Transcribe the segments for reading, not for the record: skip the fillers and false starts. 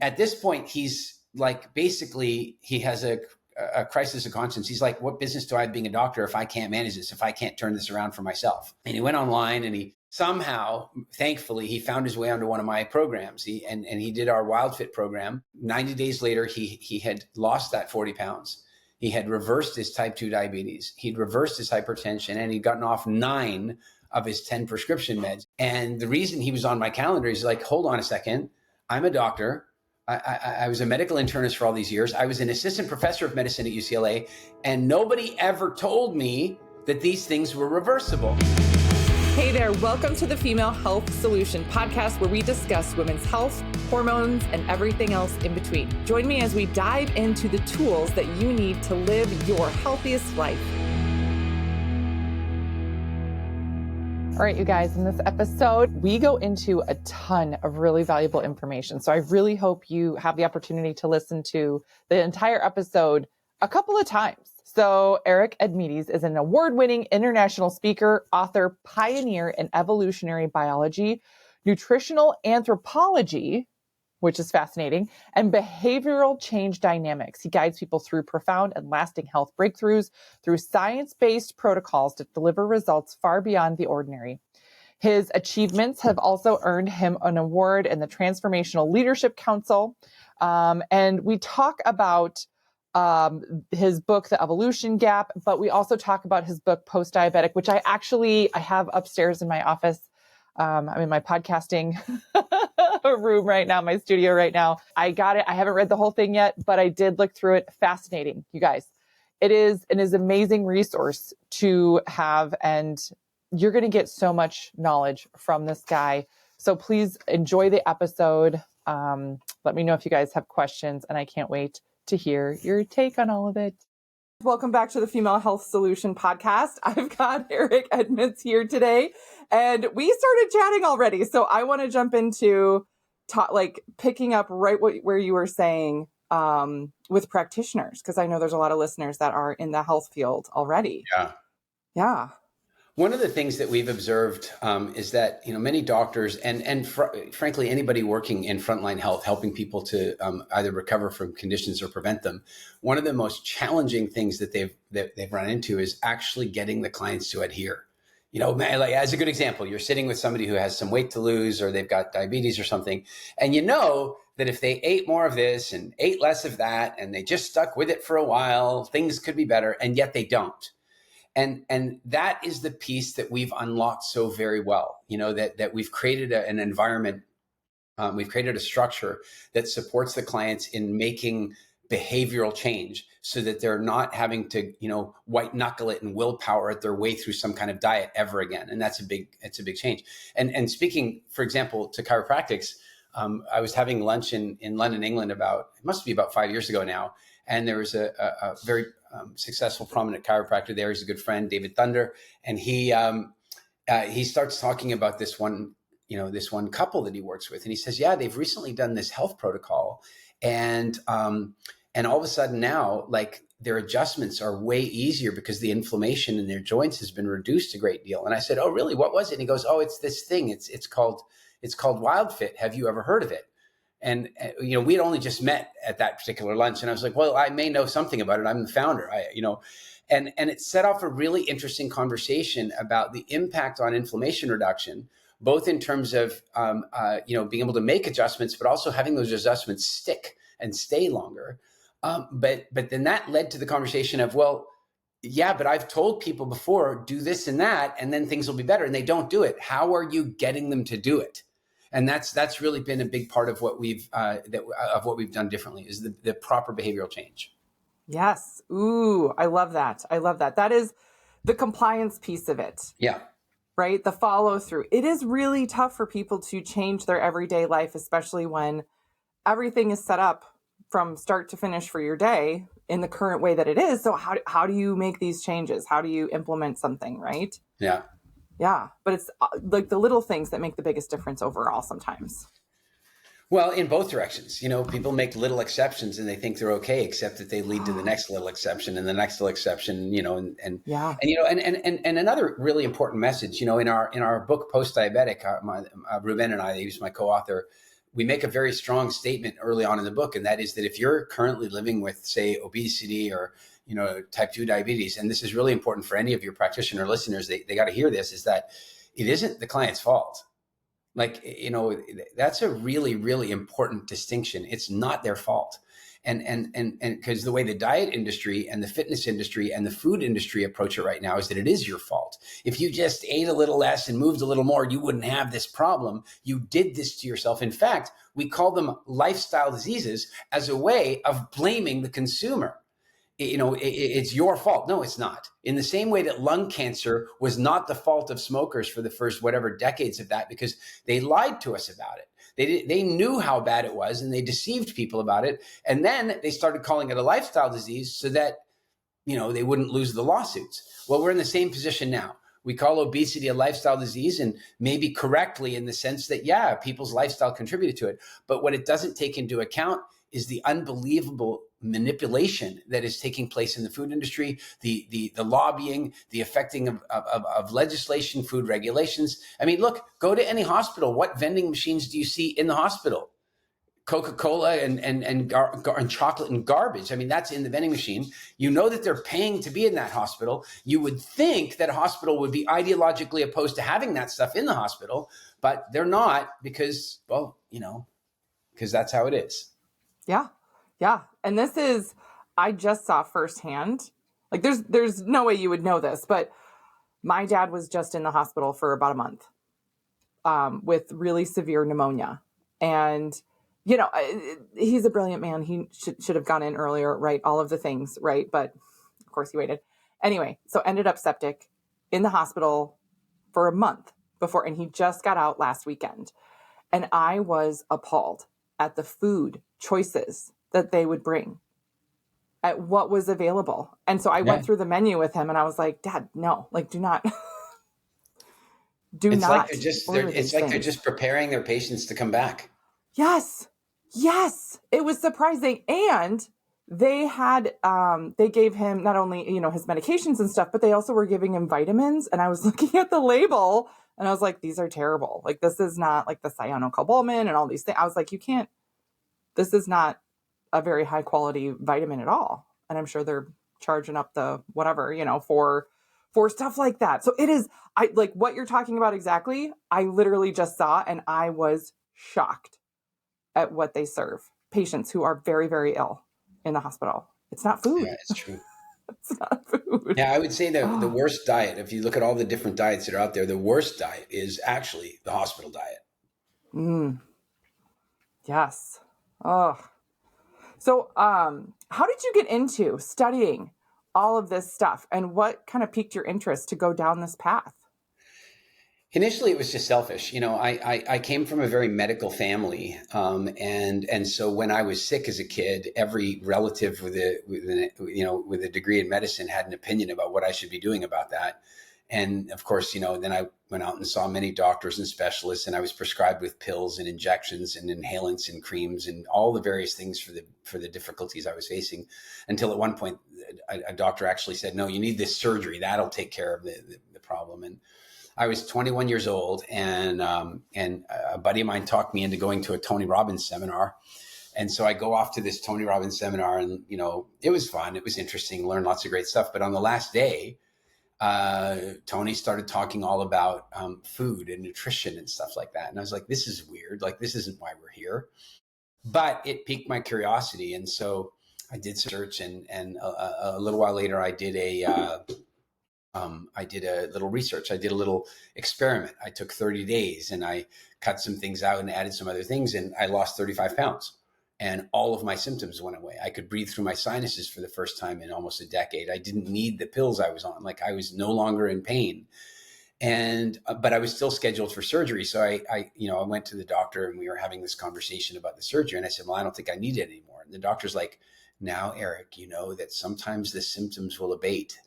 at this point, he's like, basically, he has a crisis of conscience. He's like, what business do I have being a doctor if I can't manage this, if I can't turn this around for myself? And he went online and he somehow, thankfully, he found his way onto one of my programs. He did our WILDFIT program. 90 days later, he had lost that 40 pounds. He had reversed his type 2 diabetes. He'd reversed his hypertension, and he'd gotten off 9 of his 10 prescription meds. And the reason he was on my calendar is like, hold on a second. I'm a doctor. I was a medical internist for all these years. I was an assistant professor of medicine at UCLA, and nobody ever told me that these things were reversible. Hey there, welcome to the Female Health Solution podcast, where we discuss women's health, hormones, and everything else in between. Join me as we dive into the tools that you need to live your healthiest life. All right, you guys, in this episode, we go into a ton of really valuable information. So I really hope you have the opportunity to listen to the entire episode a couple of times. So Eric Edmeades is an award-winning international speaker, author, pioneer in evolutionary biology, nutritional anthropology, which is fascinating, and behavioral change dynamics. He guides people through profound and lasting health breakthroughs through science-based protocols that deliver results far beyond the ordinary. His achievements have also earned him an award in the Transformational Leadership Council. And we talk about his book, The Evolution Gap, but we also talk about his book, Postdiabetic, which I have upstairs in my office. I'm in my podcasting room right now, my studio right now. I got it. I haven't read the whole thing yet, but I did look through it. Fascinating, you guys. It is an amazing resource to have, and you're going to get so much knowledge from this guy. So please enjoy the episode. Let me know if you guys have questions, and I can't wait to hear your take on all of it. Welcome back to the Female Health Solution podcast. I've got Eric Edmeades here today, and we started chatting already. So I want to jump into picking up right where you were saying with practitioners, because I know there's a lot of listeners that are in the health field already. Yeah. One of the things that we've observed is that, many doctors and frankly, anybody working in frontline health, helping people to either recover from conditions or prevent them, one of the most challenging things that they've run into is actually getting the clients to adhere. Like as a good example, you're sitting with somebody who has some weight to lose, or they've got diabetes or something, and you know that if they ate more of this and ate less of that, and they just stuck with it for a while, things could be better, and yet they don't. And that is the piece that we've unlocked so very well, that we've created an environment, we've created a structure that supports the clients in making behavioral change so that they're not having to, white knuckle it and willpower it their way through some kind of diet ever again. And it's a big change. And speaking, for example, to chiropractics, I was having lunch in London, England it must be about 5 years ago now. And there was a very successful, prominent chiropractor there. He's a good friend, David Thunder. And he starts talking about this one couple that he works with. And he says, yeah, they've recently done this health protocol. And all of a sudden now, like, their adjustments are way easier because the inflammation in their joints has been reduced a great deal. And I said, oh, really? What was it? And he goes, oh, it's this thing. It's called WILDFIT. Have you ever heard of it? And, we had only just met at that particular lunch. And I was like, well, I may know something about it. I'm the founder, and it set off a really interesting conversation about the impact on inflammation reduction, both in terms of, being able to make adjustments, but also having those adjustments stick and stay longer. But then that led to the conversation of, well, yeah, but I've told people before, do this and that, and then things will be better. And they don't do it. How are you getting them to do it? And that's really been a big part of what we've done differently, is the proper behavioral change. Yes. Ooh, I love that. That is the compliance piece of it. Yeah. Right. The follow through. It is really tough for people to change their everyday life, especially when everything is set up from start to finish for your day in the current way that it is. So how do you make these changes? How do you implement something? Right. Yeah. Yeah, but it's like the little things that make the biggest difference overall sometimes. Well, in both directions, people make little exceptions and they think they're okay, except that they lead to the next little exception and the next little exception, and another really important message, in our book, Postdiabetic, Ruben and I, he's my co-author, we make a very strong statement early on in the book. And that is that if you're currently living with, say, obesity or, type 2 diabetes, and this is really important for any of your practitioner listeners, they got to hear this, is that it isn't the client's fault. Like, that's a really, really important distinction. It's not their fault. And because the way the diet industry and the fitness industry and the food industry approach it right now is that it is your fault. If you just ate a little less and moved a little more, you wouldn't have this problem. You did this to yourself. In fact, we call them lifestyle diseases as a way of blaming the consumer. It's your fault. No, it's not. In the same way that lung cancer was not the fault of smokers for the first whatever decades of that, because they lied to us about it. They knew how bad it was and they deceived people about it. And then they started calling it a lifestyle disease so that, they wouldn't lose the lawsuits. Well, we're in the same position now. We call obesity a lifestyle disease, and maybe correctly in the sense that, yeah, people's lifestyle contributed to it. But what it doesn't take into account is the unbelievable manipulation that is taking place in the food industry, the lobbying, the affecting of legislation, food regulations. I mean, look, go to any hospital. What vending machines do you see in the hospital? Coca-Cola and chocolate and garbage. I mean, that's in the vending machine. You know that they're paying to be in that hospital. You would think that a hospital would be ideologically opposed to having that stuff in the hospital, but they're not because, well, because that's how it is. Yeah. Yeah. And this is, I just saw firsthand, like there's no way you would know this, but my dad was just in the hospital for about a month with really severe pneumonia. And, he's a brilliant man. He should have gone in earlier, right? All of the things, right? But of course he waited. Anyway, so ended up septic in the hospital for a month before, and he just got out last weekend. And I was appalled at the food choices that they would bring, at what was available. And so I went through the menu with him and I was like, Dad, no, like, do not, it's like they're just preparing their patients to come back. Yes. It was surprising. And they had, they gave him not only, his medications and stuff, but they also were giving him vitamins. And I was looking at the label and I was like, these are terrible. Like, this is not like the cyanocobalamin and all these things. I was like, this is not a very high quality vitamin at all. And I'm sure they're charging up the whatever, for stuff like that. So it is, I like what you're talking about exactly. I literally just saw, and I was shocked at what they serve patients who are very, very ill in the hospital. It's not food. Yeah, it's true. It's not food. Yeah, I would say that the worst diet, if you look at all the different diets that are out there, the worst diet is actually the hospital diet. Yes. Oh. So, how did you get into studying all of this stuff, and what kind of piqued your interest to go down this path? Initially, it was just selfish. I came from a very medical family, and so when I was sick as a kid, every relative with a degree in medicine had an opinion about what I should be doing about that. And of course, then I went out and saw many doctors and specialists, and I was prescribed with pills and injections and inhalants and creams and all the various things for the difficulties I was facing, until at one point a doctor actually said, "No, you need this surgery. That'll take care of the problem." And I was 21 years old, and a buddy of mine talked me into going to a Tony Robbins seminar. And so I go off to this Tony Robbins seminar, and it was fun. It was interesting, learned lots of great stuff. But on the last day, Tony started talking all about food and nutrition and stuff like that. And I was like, this is weird. Like, this isn't why we're here. But it piqued my curiosity. And so I did search, and a little while later, I did a little research. I did a little experiment. I took 30 days and I cut some things out and added some other things, and I lost 35 pounds. And all of my symptoms went away. I could breathe through my sinuses for the first time in almost a decade. I didn't need the pills I was on. Like, I was no longer in pain. But I was still scheduled for surgery. So I went to the doctor, and we were having this conversation about the surgery. And I said, well, I don't think I need it anymore. And the doctor's like, now, Eric, that sometimes the symptoms will abate,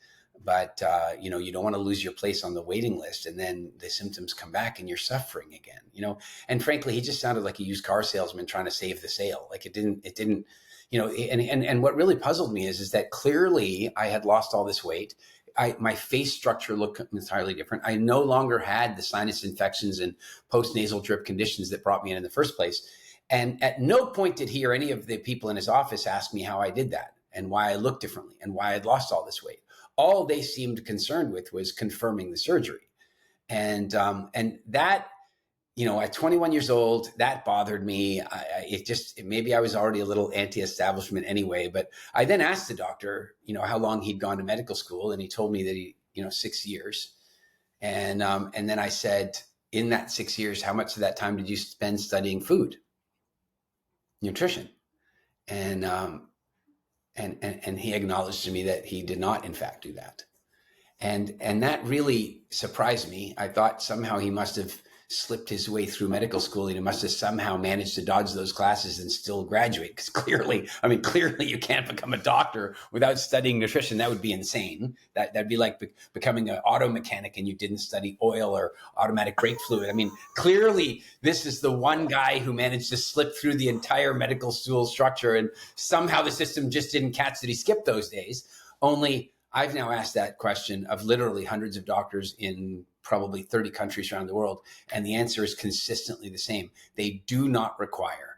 but you don't want to lose your place on the waiting list, and then the symptoms come back and you're suffering again. And frankly, he just sounded like a used car salesman trying to save the sale. Like, it didn't, and what really puzzled me is that clearly I had lost all this weight. My face structure looked entirely different. I no longer had the sinus infections and post-nasal drip conditions that brought me in the first place. And at no point did he or any of the people in his office ask me how I did that and why I looked differently and why I'd lost all this weight. All they seemed concerned with was confirming the surgery. And that, at 21 years old, that bothered me. Maybe I was already a little anti-establishment anyway, but I then asked the doctor, how long he'd gone to medical school. And he told me that 6 years. And then I said, in that 6 years, how much of that time did you spend studying food, nutrition? And he acknowledged to me that he did not, in fact, do that. And that really surprised me. I thought somehow he must have slipped his way through medical school, and he must have somehow managed to dodge those classes and still graduate. Because clearly you can't become a doctor without studying nutrition. That would be insane. That'd be like becoming an auto mechanic and you didn't study oil or automatic brake fluid. Clearly this is the one guy who managed to slip through the entire medical school structure, and somehow the system just didn't catch that he skipped those days. Only I've now asked that question of literally hundreds of doctors in probably 30 countries around the world, and the answer is consistently the same. They do not require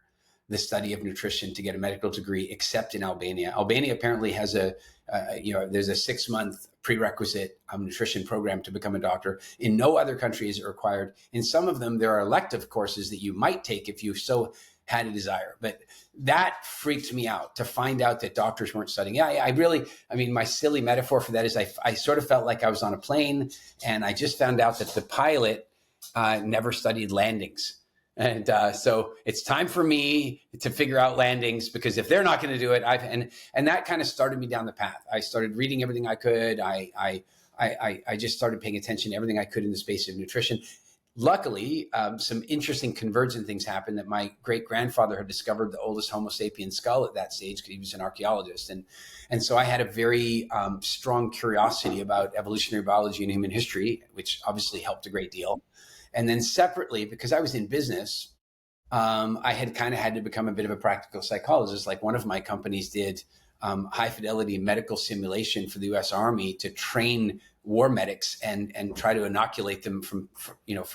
the study of nutrition to get a medical degree, except in Albania. Albania apparently has there's a 6-month prerequisite nutrition program to become a doctor. In no other country is it required. In some of them, there are elective courses that you might take if you so had a desire. But that freaked me out to find out that doctors weren't studying. My silly metaphor for that is I sort of felt like I was on a plane and I just found out that the pilot never studied landings. And so it's time for me to figure out landings, because if they're not going to do it, and that kind of started me down the path. I started reading everything I could. I just started paying attention to everything I could in the space of nutrition. Luckily, some interesting convergent things happened. That my great grandfather had discovered the oldest Homo sapien skull at that stage, because he was an archaeologist, and so I had a very strong curiosity about evolutionary biology and human history, which obviously helped a great deal. And then separately, because I was in business, I had kind of had to become a bit of a practical psychologist. Like one of my companies did high fidelity medical simulation for the U.S. Army to train war medics and try to inoculate them from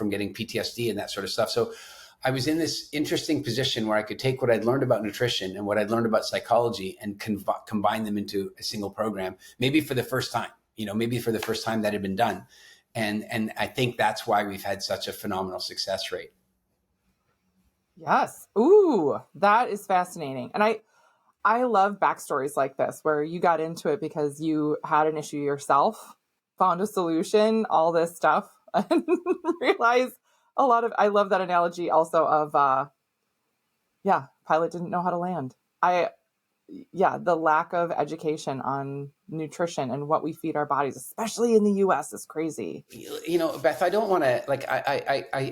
getting PTSD and that sort of stuff. So I was in this interesting position where I could take what I'd learned about nutrition and what I'd learned about psychology and combine them into a single program, maybe for the first time, that had been done. And I think that's why we've had such a phenomenal success rate. Yes. Ooh, that is fascinating. And I love backstories like this, where you got into it because you had an issue yourself, found a solution, all this stuff, and realize I love that analogy also of, pilot didn't know how to land. The lack of education on nutrition and what we feed our bodies, especially in the US, is crazy. Beth, I don't want to,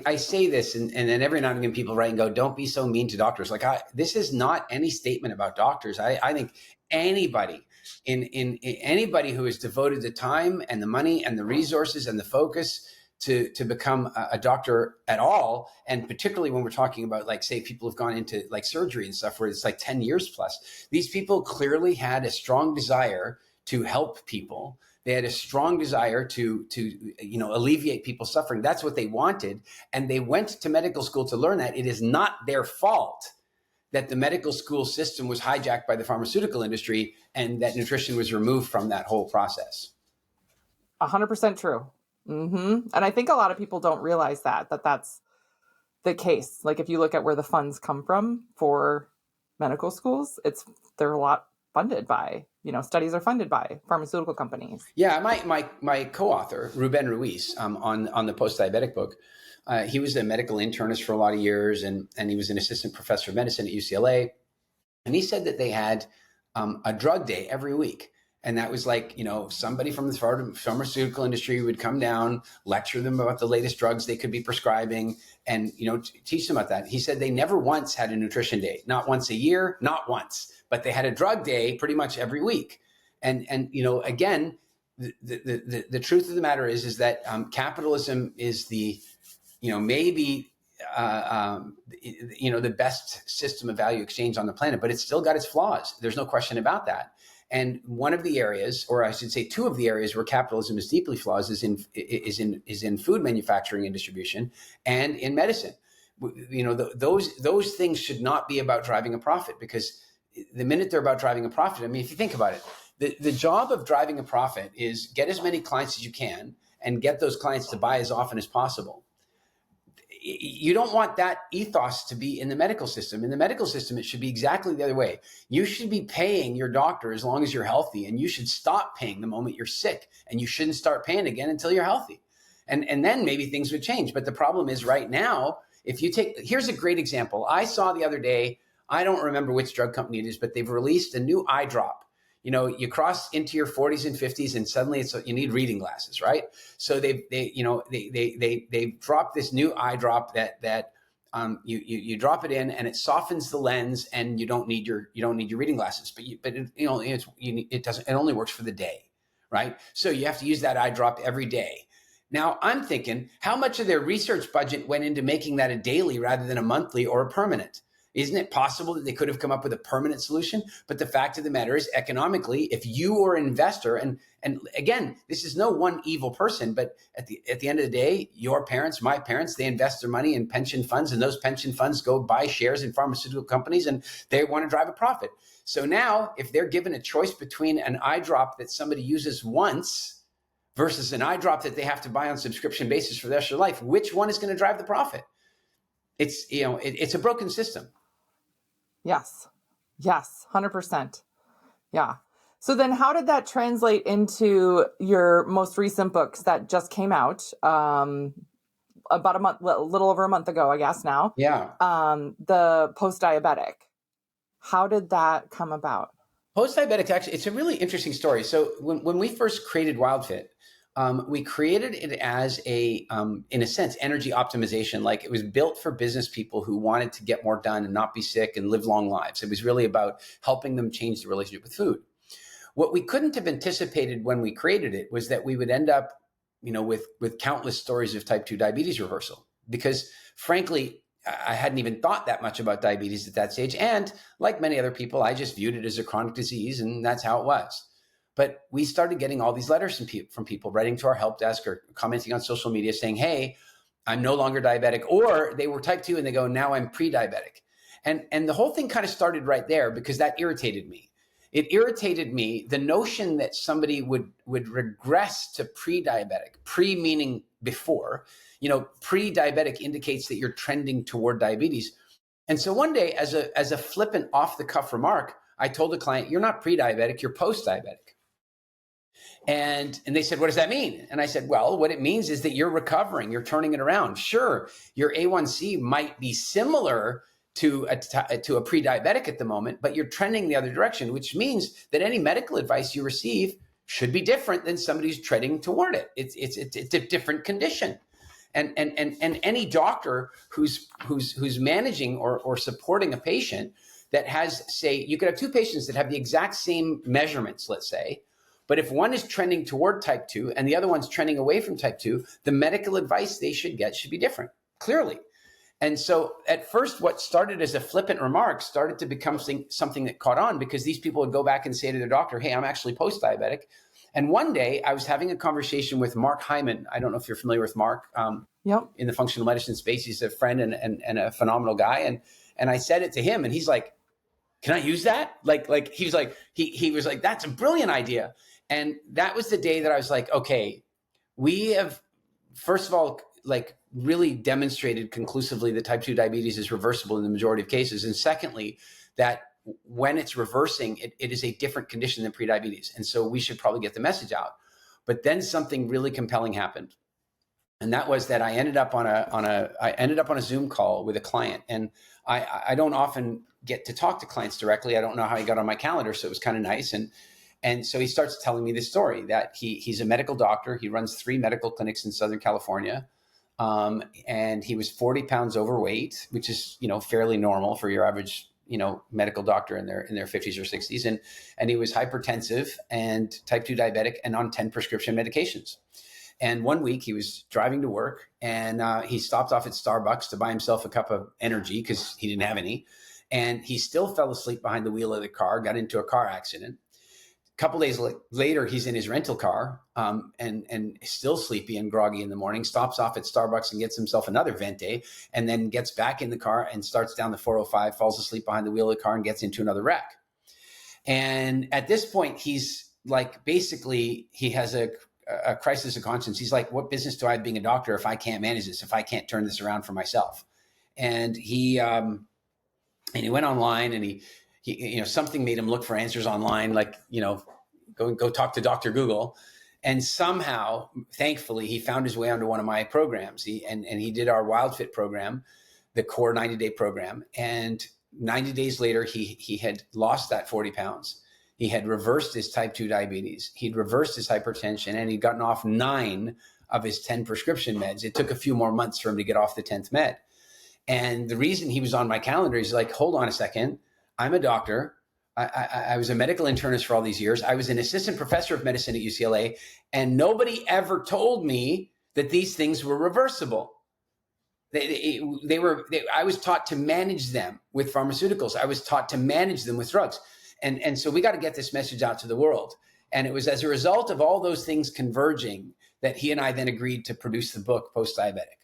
I say this and then every now and again people write and go, don't be so mean to doctors. This is not any statement about doctors. I think anybody anybody who has devoted the time and the money and the resources and the focus to become a doctor at all, and particularly when we're talking about, say, people have gone into surgery and stuff where it's 10 years plus, these people clearly had a strong desire to help people. They had a strong desire to alleviate people's suffering. That's what they wanted, and they went to medical school to learn that. It is not their fault that the medical school system was hijacked by the pharmaceutical industry and that nutrition was removed from that whole process. 100% true. Mm-hmm. And I think a lot of people don't realize that's the case. If you look at where the funds come from for medical schools, they're a lot funded by, studies are funded by pharmaceutical companies. Yeah. My co-author, Ruben Ruiz, on the Postdiabetic book, he was a medical internist for a lot of years, and he was an assistant professor of medicine at UCLA. And he said that they had a drug day every week. And that was somebody from the pharmaceutical industry would come down, lecture them about the latest drugs they could be prescribing, and, teach them about that. He said they never once had a nutrition day, not once a year, not once, but they had a drug day pretty much every week. And again, the truth of the matter is that capitalism is the, maybe, the best system of value exchange on the planet, but it's still got its flaws. There's no question about that. And one of the areas, or I should say two of the areas where capitalism is deeply flawed is in food manufacturing and distribution and in medicine. those things should not be about driving a profit, because the minute they're about driving a profit, I mean, if you think about it, the job of driving a profit is get as many clients as you can and get those clients to buy as often as possible. You don't want that ethos to be in the medical system. In the medical system, it should be exactly the other way. You should be paying your doctor as long as you're healthy, and you should stop paying the moment you're sick, and you shouldn't start paying again until you're healthy. And then maybe things would change. But the problem is right now, here's a great example. I saw the other day, I don't remember which drug company it is, but they've released a new eye drop. You cross into your 40s and 50s and suddenly you need reading glasses, right? So they've dropped this new eye drop that you drop it in and it softens the lens, and you don't need your reading glasses, but it only works for the day, right? So you have to use that eye drop every day. Now I'm thinking, how much of their research budget went into making that a daily rather than a monthly or a permanent? Isn't it possible that they could have come up with a permanent solution? But the fact of the matter is, economically, if you were an investor, and again, this is no one evil person, but at the end of the day, your parents, my parents, they invest their money in pension funds, and those pension funds go buy shares in pharmaceutical companies, and they want to drive a profit. So now, if they're given a choice between an eye drop that somebody uses once versus an eye drop that they have to buy on subscription basis for the rest of their life, which one is going to drive the profit? It's a broken system. Yes, 100%. Yeah. So then how did that translate into your most recent books that just came out about a little over a month ago, I guess now? Yeah. The Postdiabetic. How did that come about? Postdiabetic, actually, it's a really interesting story. So when we first created WILDFIT, we created it as in a sense, energy optimization. Like, it was built for business people who wanted to get more done and not be sick and live long lives. It was really about helping them change the relationship with food. What we couldn't have anticipated when we created it was that we would end up, with countless stories of type 2 diabetes reversal, because frankly, I hadn't even thought that much about diabetes at that stage. And like many other people, I just viewed it as a chronic disease, and that's how it was. But we started getting all these letters from people writing to our help desk or commenting on social media saying, hey, I'm no longer diabetic, or they were type 2 and they go, now I'm pre-diabetic. And the whole thing kind of started right there, because that irritated me. It irritated me, the notion that somebody would regress to pre-diabetic, pre meaning before. Pre-diabetic indicates that you're trending toward diabetes. And so one day, as a flippant off the cuff remark, I told the client, you're not pre-diabetic, you're post-diabetic. And they said, what does that mean? And I said, well, what it means is that you're recovering, you're turning it around. Sure, your A1C might be similar to a pre-diabetic at the moment, but you're trending the other direction, which means that any medical advice you receive should be different than somebody who's treading toward it. It's a different condition. And any doctor who's managing or supporting a patient that has, say, you could have two patients that have the exact same measurements, let's say, but if one is trending toward type 2 and the other one's trending away from type 2, the medical advice they should get should be different, clearly. And so at first, what started as a flippant remark started to become something that caught on, because these people would go back and say to their doctor, hey, I'm actually post-diabetic. And one day I was having a conversation with Mark Hyman. I don't know if you're familiar with Mark. Yep. In the functional medicine space. He's a friend and a phenomenal guy. And I said it to him, and he's like, can I use that? Like he was like, that's a brilliant idea. And that was the day that I was like, okay, we have, first of all, like really demonstrated conclusively that type 2 diabetes is reversible in the majority of cases. And secondly, that when it's reversing, it is a different condition than prediabetes. And so we should probably get the message out. But then something really compelling happened. And that was that I ended up on a Zoom call with a client. And I don't often get to talk to clients directly. I don't know how he got on my calendar. So it was kind of nice. And so he starts telling me this story that he's a medical doctor. He runs 3 medical clinics in Southern California. And he was 40 pounds overweight, which is, fairly normal for your average, medical doctor in their 50s or 60s. And he was hypertensive and type 2 diabetic and on 10 prescription medications. And one week he was driving to work, and he stopped off at Starbucks to buy himself a cup of energy because he didn't have any. And he still fell asleep behind the wheel of the car, got into a car accident. couple days later, he's in his rental car and still sleepy and groggy in the morning, stops off at Starbucks and gets himself another Venti, and then gets back in the car and starts down the 405, falls asleep behind the wheel of the car and gets into another wreck. And at this point, he's like, basically, he has a crisis of conscience. He's like, what business do I have being a doctor if I can't manage this, if I can't turn this around for myself? And he went online, and he something made him look for answers online, like, go talk to Dr. Google. And somehow, thankfully, he found his way onto one of my programs. He did our WILDFIT program, the core 90-day program. And 90 days later, he had lost that 40 pounds. He had reversed his type 2 diabetes. He'd reversed his hypertension, and he'd gotten off 9 of his 10 prescription meds. It took a few more months for him to get off the 10th med. And the reason he was on my calendar is like, hold on a second. I'm a doctor. I was a medical internist for all these years. I was an assistant professor of medicine at UCLA, and nobody ever told me that these things were reversible. I was taught to manage them with pharmaceuticals. I was taught to manage them with drugs. And so we got to get this message out to the world. And it was as a result of all those things converging that he and I then agreed to produce the book, Postdiabetic.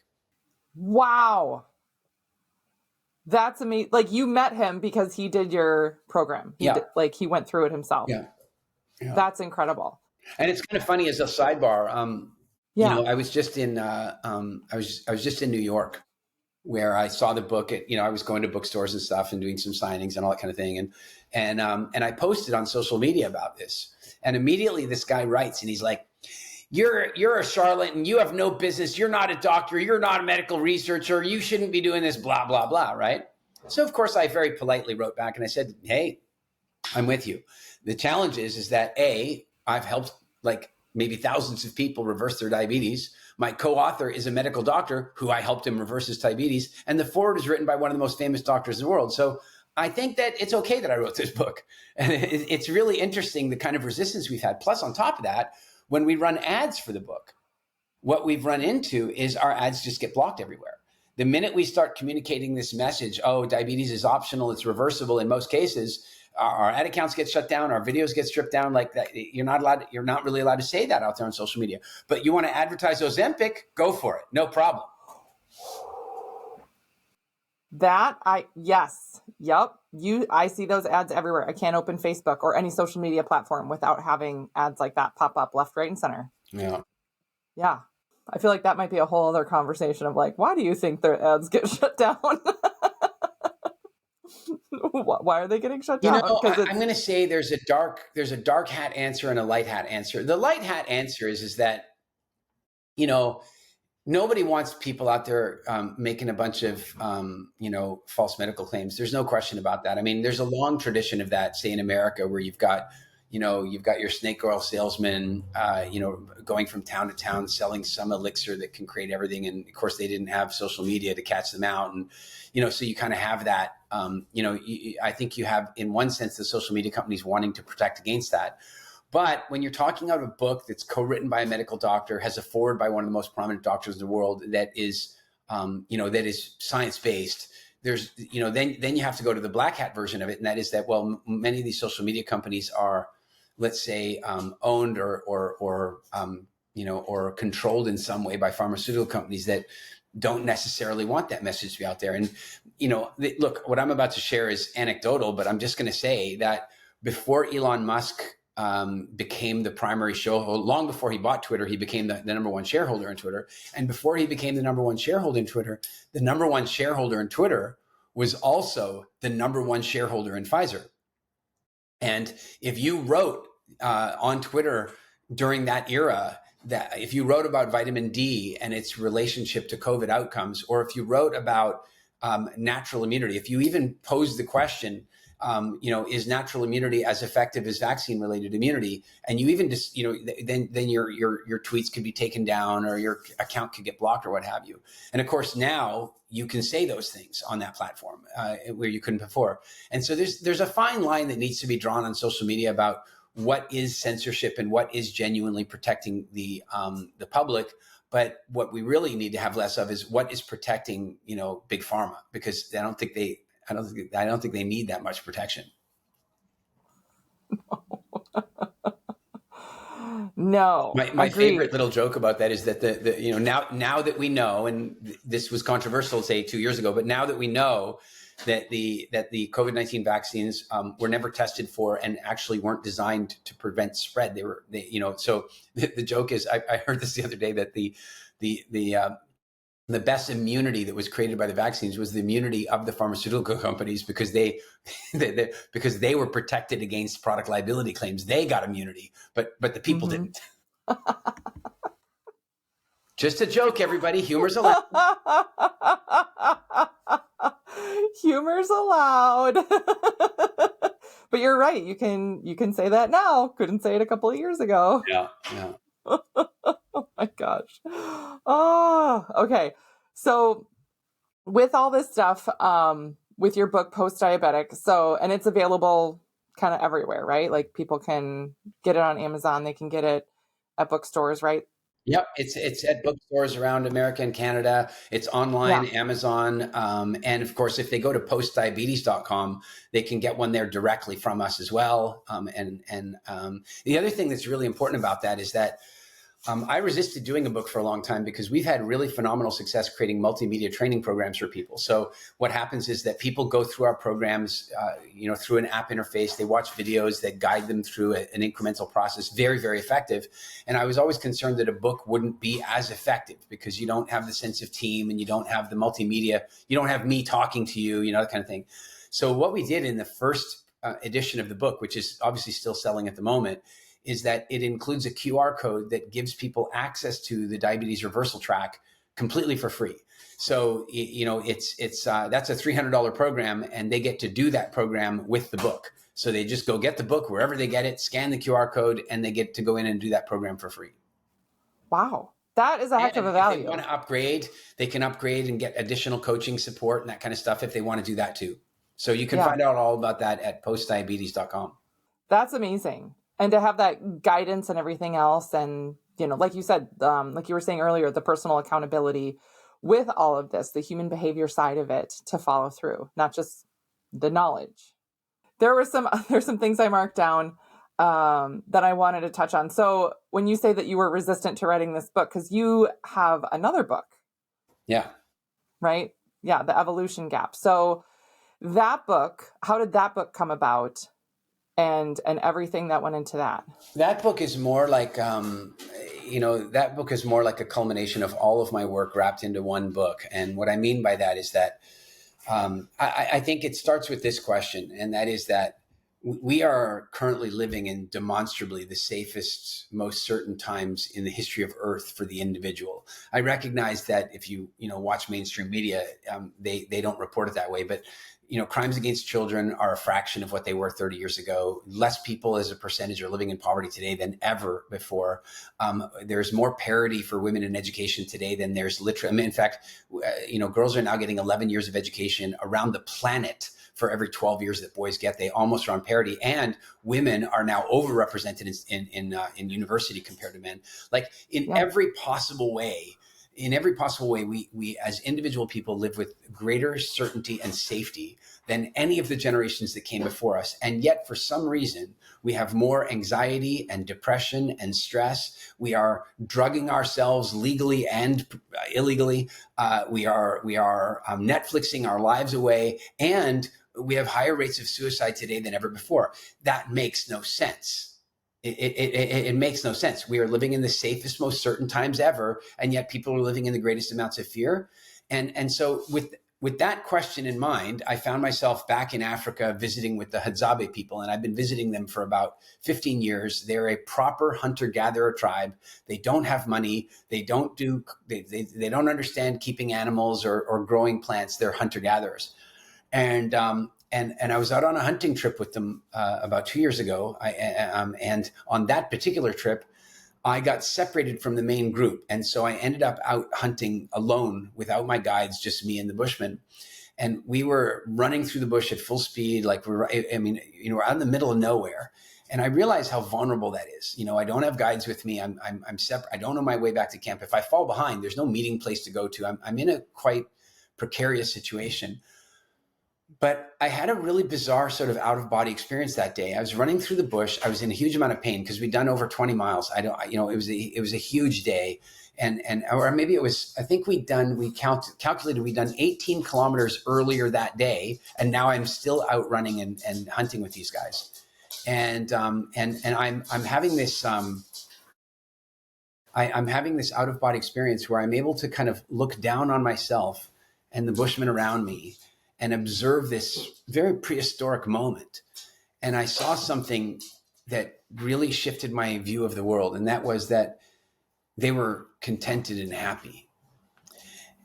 Wow. That's amazing. Like, you met him because he did your program. He went through it himself. Yeah. That's incredible. And it's kind of funny as a sidebar. I was just in New York, where I saw the book at, I was going to bookstores and stuff and doing some signings and all that kind of thing. And I posted on social media about this. And immediately this guy writes, and he's like, you're a charlatan. You have no business. You're not a doctor. You're not a medical researcher. You shouldn't be doing this, blah, blah, blah. Right. So of course I very politely wrote back and I said, hey, I'm with you. The challenge is that I've helped like maybe thousands of people reverse their diabetes. My co-author is a medical doctor who I helped him reverse his diabetes. And the foreword is written by one of the most famous doctors in the world. So I think that it's okay that I wrote this book. And it's really interesting, the kind of resistance we've had. Plus, on top of that, when we run ads for the book, what we've run into is our ads just get blocked everywhere. The minute we start communicating this message, diabetes is optional, it's reversible in most cases, our ad accounts get shut down, our videos get stripped down like that. You're not really allowed to say that out there on social media. But you want to advertise Ozempic, go for it. No problem. Yes. Yep. I see those ads everywhere. I can't open Facebook or any social media platform without having ads like that pop up left, right, and center. Yeah. Yeah. I feel like that might be a whole other conversation of like, why do you think their ads get shut down? Why are they getting shut down? I'm going to say there's a dark hat answer and a light hat answer. The light hat answer is that, nobody wants people out there making a bunch of, false medical claims. There's no question about that. I mean, there's a long tradition of that, say in America, where you've got your snake oil salesman, going from town to town selling some elixir that can create everything. And of course, they didn't have social media to catch them out. And, so you kind of have that, I think you have, in one sense, the social media companies wanting to protect against that. But when you're talking about a book that's co-written by a medical doctor, has a foreword by one of the most prominent doctors in the world, that is, that is science-based, there's, then you have to go to the black hat version of it. And that is that, well, many of these social media companies are, let's say, owned or controlled in some way by pharmaceutical companies that don't necessarily want that message to be out there. And, look, what I'm about to share is anecdotal, but I'm just going to say that before Elon Musk became the primary shareholder, long before he bought Twitter, he became the number one shareholder in Twitter. And before he became the number one shareholder in Twitter, the number one shareholder in Twitter was also the number one shareholder in Pfizer. And if you wrote on Twitter during that era, that if you wrote about vitamin D and its relationship to COVID outcomes, or if you wrote about natural immunity, if you even posed the question, is natural immunity as effective as vaccine-related immunity? And you even just, then your tweets could be taken down, or your account could get blocked, or what have you. And of course, now you can say those things on that platform where you couldn't before. And so there's a fine line that needs to be drawn on social media about what is censorship and what is genuinely protecting the public. But what we really need to have less of is what is protecting, big pharma, because I don't think they need that much protection. No, My favorite agreed. little joke about that is that now that we know, and this was controversial, say 2 years ago, but now that we know that the COVID-19 vaccines were never tested for and actually weren't designed to prevent spread. So the joke is, I heard this the other day, that the best immunity that was created by the vaccines was the immunity of the pharmaceutical companies, because because they were protected against product liability claims. They got immunity, but the people didn't. Just a joke, everybody. Humor's allowed. Humor's allowed. But you're right. You can say that now. Couldn't say it a couple of years ago. Yeah. Oh my gosh. Oh, okay. So with all this stuff, with your book Postdiabetic, and it's available kind of everywhere, right? Like people can get it on Amazon, they can get it at bookstores, right? Yep, it's at bookstores around America and Canada. It's online, Amazon, and of course, if they go to postdiabetes.com, they can get one there directly from us as well. The other thing that's really important about that is that I resisted doing a book for a long time, because we've had really phenomenal success creating multimedia training programs for people. So what happens is that people go through our programs, through an app interface. They watch videos that guide them through an incremental process, very, very effective. And I was always concerned that a book wouldn't be as effective, because you don't have the sense of team and you don't have the multimedia. You don't have me talking to you, that kind of thing. So what we did in the first edition of the book, which is obviously still selling at the moment, is that it includes a QR code that gives people access to the diabetes reversal track completely for free. So, that's a $300 program, and they get to do that program with the book. So they just go get the book wherever they get it, scan the QR code, and they get to go in and do that program for free. Wow. That is a heck of a value. If they want to upgrade, they can upgrade and get additional coaching support and that kind of stuff if they want to do that too. So you can find out all about that at postdiabetes.com. That's amazing. And to have that guidance and everything else. And, like you said, like you were saying earlier, the personal accountability with all of this, the human behavior side of it to follow through, not just the knowledge. There's some things I marked down that I wanted to touch on. So when you say that you were resistant to writing this book, because you have another book. Yeah. Right? Yeah. The Evolution Gap. So that book, how did that book come about? And everything that went into that. That book is more like, that book is more like a culmination of all of my work wrapped into one book. And what I mean by that is that I think it starts with this question, and that is that we are currently living in demonstrably the safest, most certain times in the history of Earth for the individual. I recognize that if you watch mainstream media, they don't report it that way, but crimes against children are a fraction of what they were 30 years ago. Less people as a percentage are living in poverty today than ever before. There's more parity for women in education today than there's literally. In fact, girls are now getting 11 years of education around the planet for every 12 years that boys get. They almost are on parity, and women are now overrepresented in university compared to men. Like in every possible way. In every possible way, we as individual people live with greater certainty and safety than any of the generations that came before us. And yet, for some reason, we have more anxiety and depression and stress. We are drugging ourselves legally and illegally. We are Netflixing our lives away, and we have higher rates of suicide today than ever before. That makes no sense. It makes no sense. We are living in the safest, most certain times ever, and yet people are living in the greatest amounts of fear. And so with that question in mind, I found myself back in Africa visiting with the Hadzabe people, and I've been visiting them for about 15 years. They're a proper hunter-gatherer tribe. They don't have money. They don't understand keeping animals or growing plants. They're hunter-gatherers. And I was out on a hunting trip with them about 2 years ago. And on that particular trip, I got separated from the main group. And so I ended up out hunting alone without my guides, just me and the Bushmen. And we were running through the bush at full speed. Like we're out in the middle of nowhere. And I realized how vulnerable that is. I don't have guides with me. I'm separate. I don't know my way back to camp. If I fall behind, there's no meeting place to go to. I'm in a quite precarious situation. But I had a really bizarre sort of out of body experience that day. I was running through the bush. I was in a huge amount of pain because we'd done over 20 miles. It was a huge day. Or maybe it was, I think calculated we'd done 18 kilometers earlier that day. And now I'm still out running and hunting with these guys. And I'm having this, I'm having this out of body experience where I'm able to kind of look down on myself and the bushmen around me and observe this very prehistoric moment. And I saw something that really shifted my view of the world. And that was that they were contented and happy.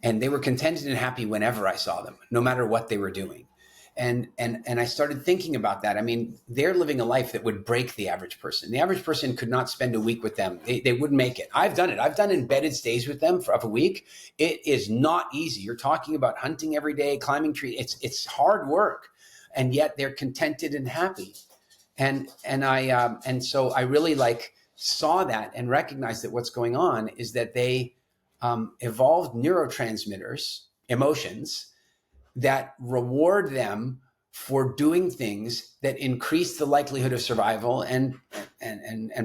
And they were contented and happy whenever I saw them, no matter what they were doing. And I started thinking about that. I mean, they're living a life that would break the average person. The average person could not spend a week with them. They wouldn't make it. I've done it. I've done embedded stays with them for a week. It is not easy. You're talking about hunting every day, climbing trees. It's hard work, and yet they're contented and happy. And so I really saw that and recognized that what's going on is that they evolved neurotransmitters, emotions, that reward them for doing things that increase the likelihood of survival and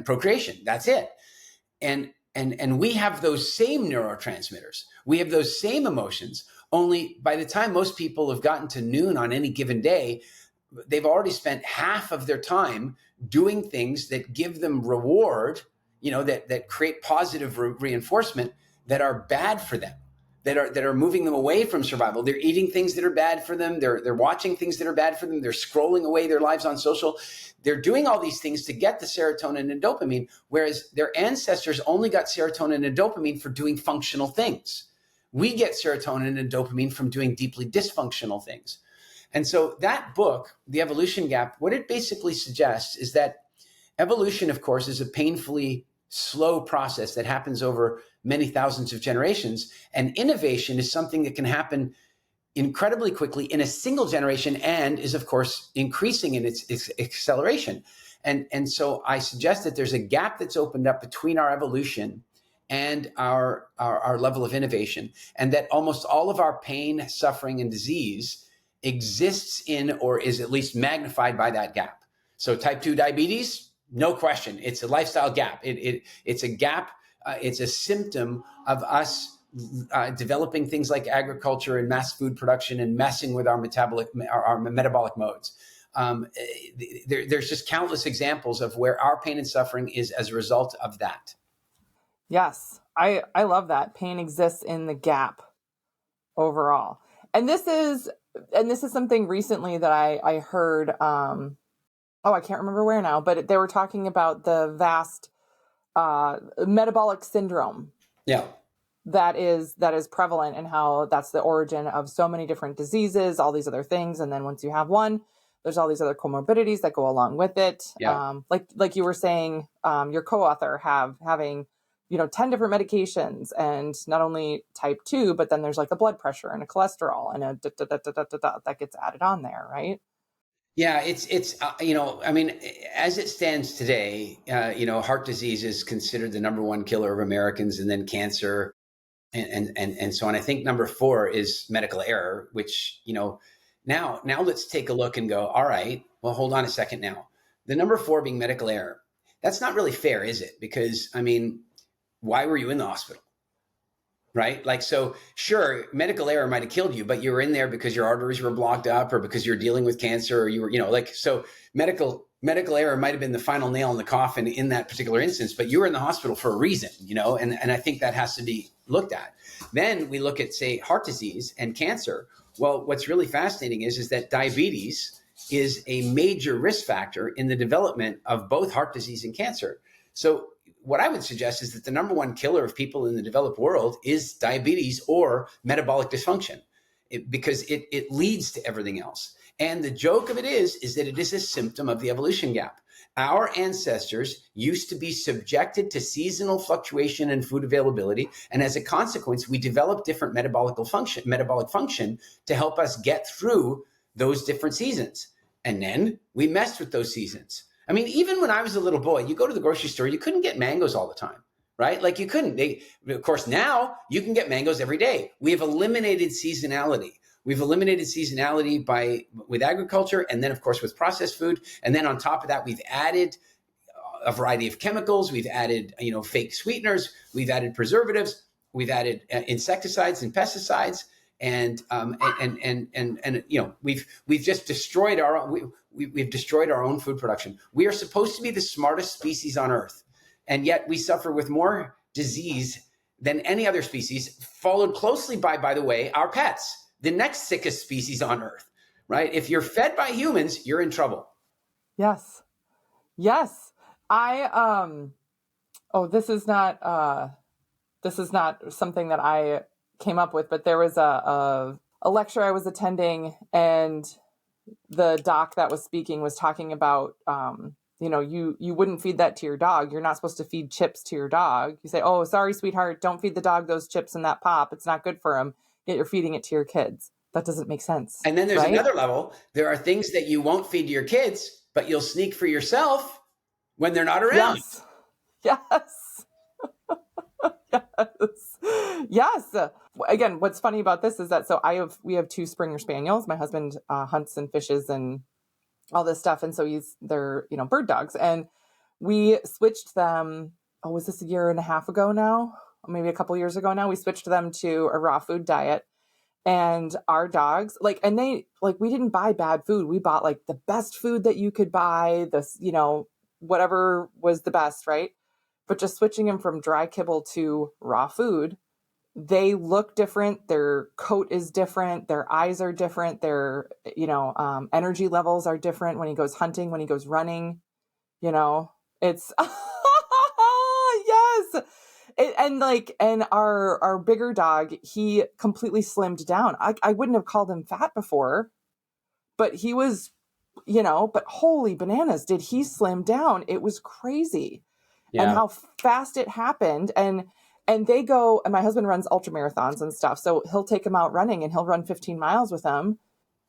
procreation. That's it. And we have those same neurotransmitters. We have those same emotions. Only by the time most people have gotten to noon on any given day, they've already spent half of their time doing things that give them reward, that create positive reinforcement that are bad for them. That are moving them away from survival. They're eating things that are bad for them. They're watching things that are bad for them. They're scrolling away their lives on social. They're doing all these things to get the serotonin and dopamine, whereas their ancestors only got serotonin and dopamine for doing functional things. We get serotonin and dopamine from doing deeply dysfunctional things. And so that book, The Evolution Gap, what it basically suggests is that evolution, of course, is a painfully slow process that happens over many thousands of generations. And innovation is something that can happen incredibly quickly in a single generation and is, of course, increasing in its acceleration. And so I suggest that there's a gap that's opened up between our evolution and our level of innovation, and that almost all of our pain, suffering, and disease exists in or is at least magnified by that gap. So type 2 diabetes, no question, it's a lifestyle gap. It's a gap. It's a symptom of us developing things like agriculture and mass food production and messing with our metabolic modes. There's just countless examples of where our pain and suffering is as a result of that. Yes, I love that. Pain exists in the gap overall. And this is something recently that I heard, I can't remember where now, but they were talking about the vast metabolic syndrome. Yeah. That is prevalent, and how that's the origin of so many different diseases, all these other things. And then once you have one, there's all these other comorbidities that go along with it. Yeah. Like you were saying, your co-author having 10 different medications, and not only type 2, but then there's like a blood pressure and a cholesterol and a that gets added on there, right? Yeah, it's I mean, as it stands today, heart disease is considered the number one killer of Americans, and then cancer, and so on. I think number 4 is medical error, which now let's take a look and go, all right, well, hold on a second now. The number 4 being medical error, that's not really fair, is it? Because I mean, why were you in the hospital? Right? So sure, medical error might have killed you, but you were in there because your arteries were blocked up, or because you're dealing with cancer, or you were, so medical error might have been the final nail in the coffin in that particular instance, but you were in the hospital for a reason, and I think that has to be looked at. Then we look at, say, heart disease and cancer. Well, what's really fascinating is that diabetes is a major risk factor in the development of both heart disease and cancer. So what I would suggest is that the number one killer of people in the developed world is diabetes or metabolic dysfunction, because it leads to everything else. And the joke of it is that it is a symptom of the evolution gap. Our ancestors used to be subjected to seasonal fluctuation in food availability, and as a consequence, we developed different metabolic function to help us get through those different seasons. And then we messed with those seasons. I mean, even when I was a little boy, you go to the grocery store, you couldn't get mangoes all the time, right? You couldn't. Of course, now you can get mangoes every day. We have eliminated seasonality. We've eliminated seasonality with agriculture, and then of course with processed food. And then on top of that, we've added a variety of chemicals. We've added, fake sweeteners. We've added preservatives. We've added insecticides and pesticides, and we've just destroyed we've destroyed our own food production. We are supposed to be the smartest species on Earth, and yet we suffer with more disease than any other species, followed closely by the way, our pets, the next sickest species on Earth. Right? If you're fed by humans, you're in trouble. Yes. This is not something that I came up with, but there was a lecture I was attending, and the doc that was speaking was talking about, you wouldn't feed that to your dog. You're not supposed to feed chips to your dog. You say, oh, sorry, sweetheart, don't feed the dog those chips and that pop. It's not good for him. Yet you're feeding it to your kids. That doesn't make sense. And then there's another level. There are things that you won't feed to your kids, but you'll sneak for yourself when they're not around. Yes. Again, what's funny about this is that we have 2 Springer Spaniels. My husband hunts and fishes and all this stuff, and so they're bird dogs. And we switched them. Oh, was this a year and a half ago now? Or maybe a couple years ago now. We switched them to a raw food diet. And our dogs, we didn't buy bad food. We bought the best food that you could buy, whatever was the best, right? But just switching them from dry kibble to raw food, they look different. Their coat is different. Their eyes are different. Their, energy levels are different when he goes hunting, when he goes running, it's, yes. And our bigger dog, he completely slimmed down. I wouldn't have called him fat before, but he was, but holy bananas, did he slim down? It was crazy. Yeah. And how fast it happened. And they go, and my husband runs ultra marathons and stuff. So he'll take them out running, and he'll run 15 miles with them.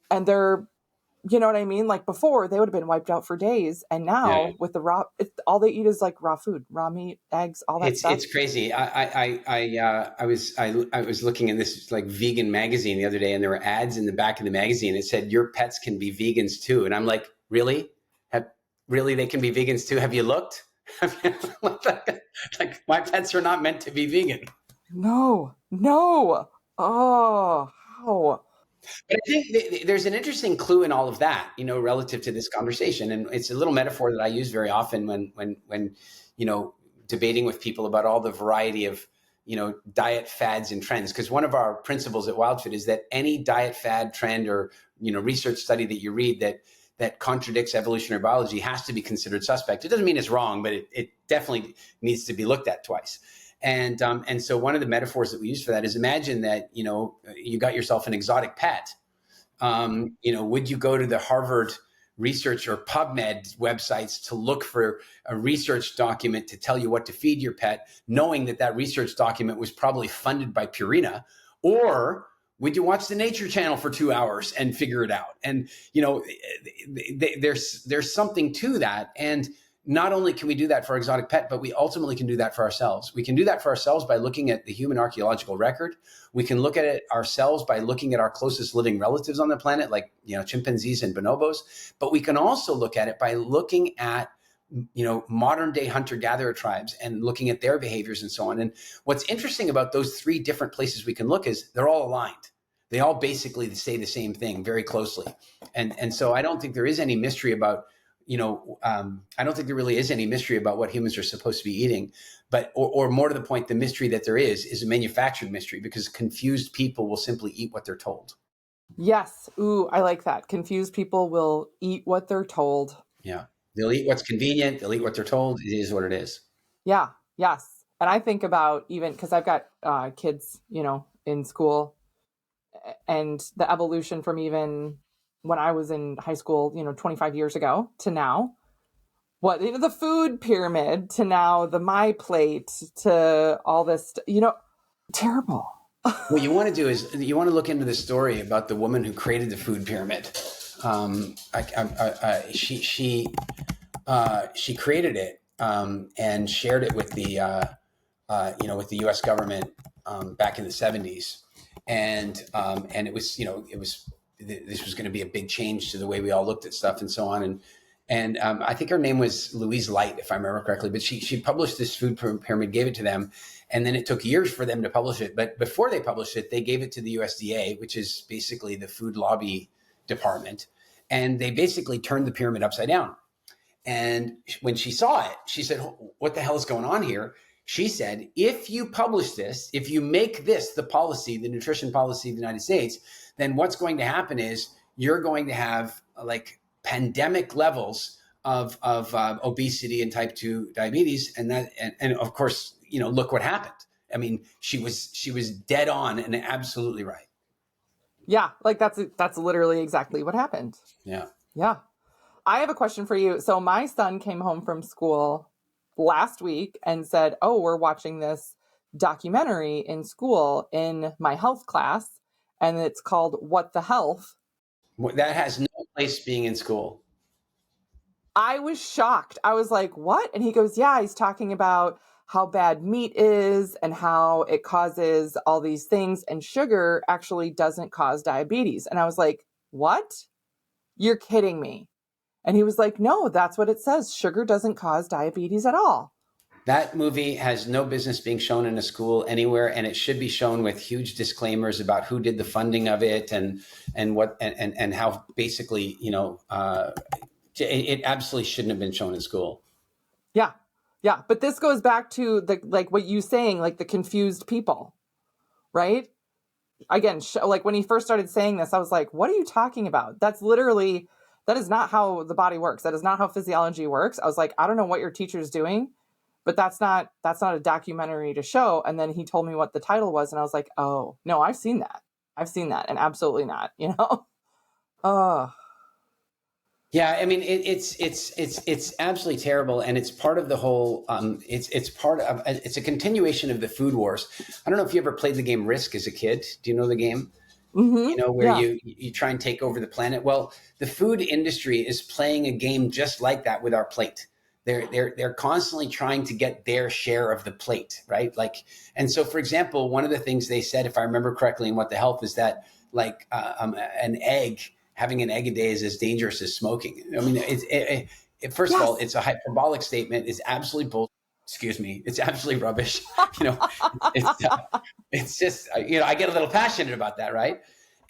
And they're, you know what I mean? Before, they would have been wiped out for days. And now with the raw, all they eat is raw food, raw meat, eggs, all that stuff. It's crazy. I was looking in this vegan magazine the other day, and there were ads in the back of the magazine. It said, your pets can be vegans too. And I'm like, really? Really, they can be vegans too? Have you looked? My pets are not meant to be vegan. No. Oh, how? But I think there's an interesting clue in all of that, relative to this conversation. And it's a little metaphor that I use very often when debating with people about all the variety of, diet fads and trends. Because one of our principles at WILDFIT is that any diet fad, trend, or, research study that you read that contradicts evolutionary biology has to be considered suspect. It doesn't mean it's wrong, but it definitely needs to be looked at twice. And so one of the metaphors that we use for that is, imagine that, you got yourself an exotic pet. Would you go to the Harvard research or PubMed websites to look for a research document to tell you what to feed your pet, knowing that research document was probably funded by Purina? Or would you watch the Nature Channel for 2 hours and figure it out? And, there's something to that. And not only can we do that for our exotic pet, but we ultimately can do that for ourselves. We can do that for ourselves by looking at the human archaeological record. We can look at it ourselves by looking at our closest living relatives on the planet, like, chimpanzees and bonobos. But we can also look at it by looking at, modern day hunter-gatherer tribes and looking at their behaviors and so on. And what's interesting about those 3 different places we can look is they're all aligned. They all basically say the same thing very closely. And so I don't think there is any mystery about, I don't think there really is any mystery about what humans are supposed to be eating, but, or more to the point, the mystery that there is a manufactured mystery, because confused people will simply eat what they're told. Yes. Ooh, I like that. Confused people will eat what they're told. Yeah. They'll eat what's convenient. They'll eat what they're told. It is what it is. Yeah. Yes. And I think about, even because I've got kids, in school, and the evolution from even when I was in high school, 25 years ago to now, the food pyramid to now the my plate to all this, terrible. What you want to do is you want to look into the story about the woman who created the food pyramid. She created it and shared it with the with the U.S. government back in the 70s. and it was, this was going to be a big change to the way we all looked at stuff and so on. And I think her name was Louise Light, if I remember correctly, but she published this food pyramid, gave it to them. And then it took years for them to publish it. But before they published it, they gave it to the USDA, which is basically the food lobby department. And they basically turned the pyramid upside down. And when she saw it, she said, what the hell is going on here? She said, if you publish this, if you make this the policy, the nutrition policy of the United States, then what's going to happen is you're going to have like pandemic levels of obesity and type 2 diabetes. And of course, look what happened. I mean, she was dead on and absolutely right. Yeah. Like that's literally exactly what happened. Yeah. Yeah. I have a question for you. So my son came home from school last week and said, oh, we're watching this documentary in school in my health class, and it's called What the Health. That has no place being in school. I was shocked. I was like, what? And he goes, yeah, he's talking about how bad meat is and how it causes all these things, and sugar actually doesn't cause diabetes. And I was like, what? You're kidding me. And he was like, no, that's what it says. Sugar doesn't cause diabetes at all. That movie has no business being shown in a school anywhere, and it should be shown with huge disclaimers about who did the funding of it and how basically, it absolutely shouldn't have been shown in school. Yeah. Yeah. But this goes back to like what you saying, like the confused people, right? Again, like when he first started saying this, I was like, what are you talking about? That is not how the body works. That is not how physiology works. I was like, I don't know what your teacher's doing, but that's not a documentary to show. And then he told me what the title was, and I was like, oh no, I've seen that, and absolutely not, Oh. Yeah, I mean, it's absolutely terrible, and it's part of the whole. It's a continuation of the food wars. I don't know if you ever played the game Risk as a kid. Do you know the game? Mm-hmm. Where you try and take over the planet. Well, the food industry is playing a game just like that with our plate. They're constantly trying to get their share of the plate, right? Like, and so, for example, one of the things they said, if I remember correctly, in What the Health, is that having an egg a day is as dangerous as smoking. I mean, first of all, it's a hyperbolic statement. It's absolutely bull. Excuse me. It's absolutely rubbish. It's just, I get a little passionate about that. Right.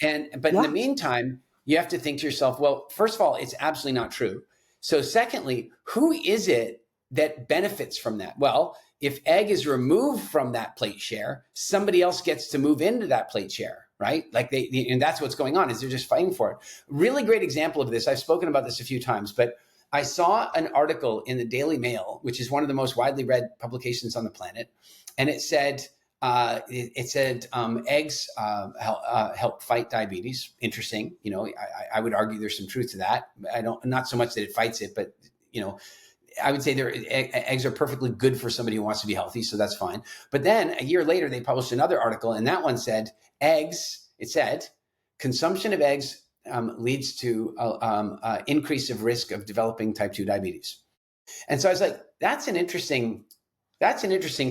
But in the meantime, you have to think to yourself, well, first of all, it's absolutely not true. So secondly, who is it that benefits from that? Well, if egg is removed from that plate share, somebody else gets to move into that plate share, right? Like and that's what's going on, is they're just fighting for it. Really great example of this. I've spoken about this a few times, but I saw an article in the Daily Mail, which is one of the most widely read publications on the planet. And it said, eggs help fight diabetes. Interesting. I would argue there's some truth to that. Not so much that it fights it, but, I would say eggs are perfectly good for somebody who wants to be healthy. So that's fine. But then a year later, they published another article, and that one said consumption of eggs leads to increase of risk of developing type 2 diabetes. And so I was like, that's an interesting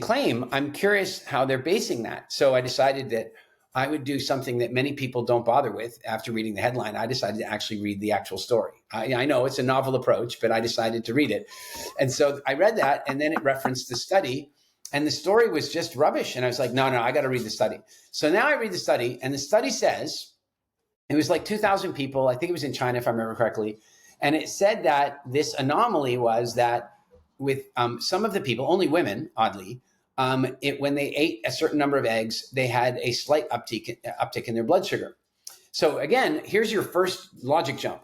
claim. I'm curious how they're basing that. So I decided that I would do something that many people don't bother with after reading the headline. I decided to actually read the actual story. I know it's a novel approach, but I decided to read it. And so I read that, and then it referenced the study, and the story was just rubbish. And I was like, no, I got to read the study. So now I read the study, and the study says, it was like 2,000 people. I think it was in China, if I remember correctly. And it said that this anomaly was that with some of the people, only women, oddly, when they ate a certain number of eggs, they had a slight uptick in their blood sugar. So again, here's your first logic jump.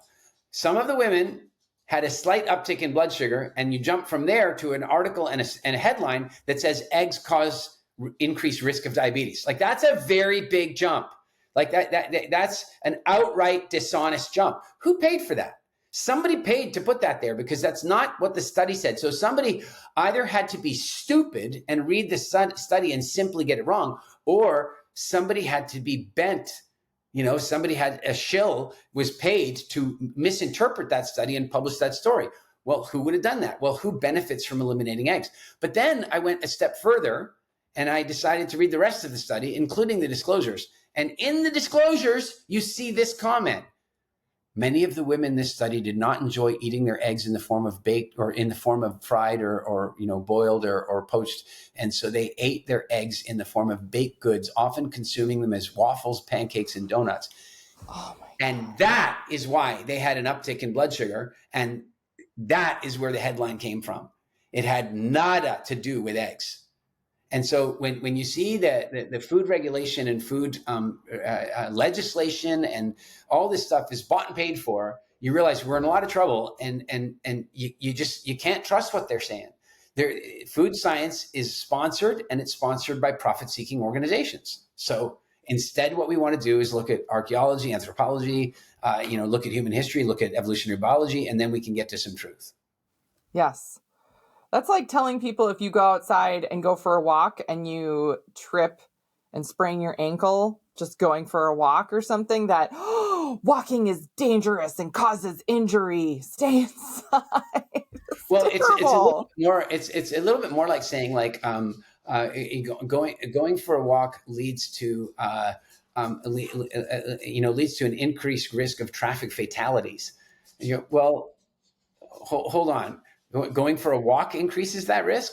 Some of the women had a slight uptick in blood sugar, and you jump from there to an article and a headline that says eggs cause increased risk of diabetes. Like, that's a very big jump. Like that's an outright dishonest jump. Who paid for that? Somebody paid to put that there, because that's not what the study said. So somebody either had to be stupid and read the study and simply get it wrong, or somebody had to be bent. Somebody had a shill, was paid to misinterpret that study and publish that story. Well, who would have done that? Well, who benefits from eliminating eggs? But then I went a step further, and I decided to read the rest of the study, including the disclosures. And in the disclosures, you see this comment. Many of the women in this study did not enjoy eating their eggs in the form of baked or in the form of fried or boiled or poached. And so they ate their eggs in the form of baked goods, often consuming them as waffles, pancakes, and donuts. Oh my God. And that is why they had an uptick in blood sugar. And that is where the headline came from. It had nada to do with eggs. And so when you see the food regulation and food legislation and all this stuff is bought and paid for, you realize we're in a lot of trouble, and you can't trust what they're saying. Food science is sponsored, and it's sponsored by profit-seeking organizations. So instead, what we want to do is look at archaeology, anthropology, look at human history, look at evolutionary biology, and then we can get to some truth. Yes. That's like telling people if you go outside and go for a walk and you trip and sprain your ankle just going for a walk or something, that walking is dangerous and causes injury. Stay inside. Well, it's a little bit more like saying going for a walk leads to leads to an increased risk of traffic fatalities. Hold on. Going for a walk increases that risk,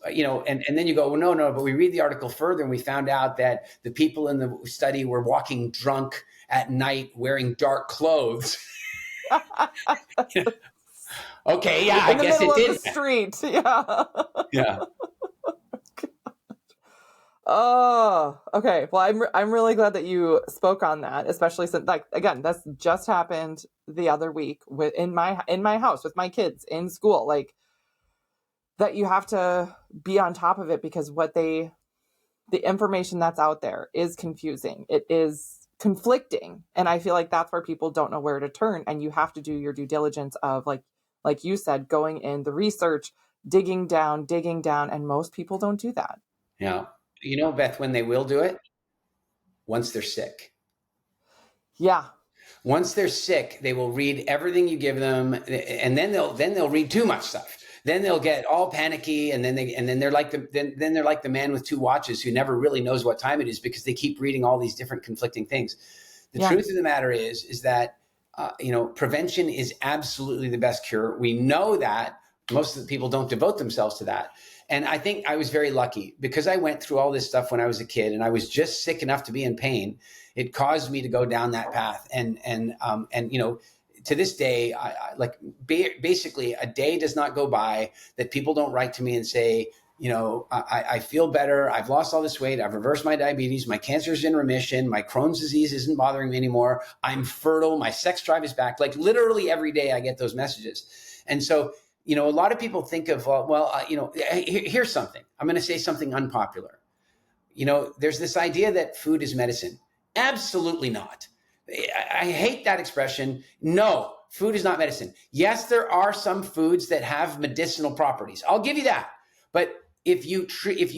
and then you go, well, no, but we read the article further and we found out that the people in the study were walking drunk at night wearing dark clothes. Okay, yeah, I guess it did. In the street, yeah. Yeah. Oh, okay. Well, I'm really glad that you spoke on that, especially since, again, that's just happened the other week in my house with my kids in school. That you have to be on top of it, because the information that's out there is confusing. It is conflicting, and I feel like that's where people don't know where to turn. And you have to do your due diligence of, like you said, going in the research, digging down, and most people don't do that. Yeah. Beth, when they will do it, once they're sick. Yeah. Once they're sick, they will read everything you give them, and then they'll read too much stuff. Then they'll get all panicky, and then they're like the man with two watches who never really knows what time it is because they keep reading all these different conflicting things. The truth of the matter is that prevention is absolutely the best cure. We know that. Most of the people don't devote themselves to that. And I think I was very lucky because I went through all this stuff when I was a kid and I was just sick enough to be in pain. It caused me to go down that path. And to this day, basically a day does not go by that people don't write to me and say, I feel better. I've lost all this weight. I've reversed my diabetes. My cancer is in remission. My Crohn's disease isn't bothering me anymore. I'm fertile. My sex drive is back. Literally every day I get those messages. And so, a lot of people think of, here's something. I'm going to say something unpopular. There's this idea that food is medicine. Absolutely not. I hate that expression. No, food is not medicine. Yes, there are some foods that have medicinal properties. I'll give you that. But if you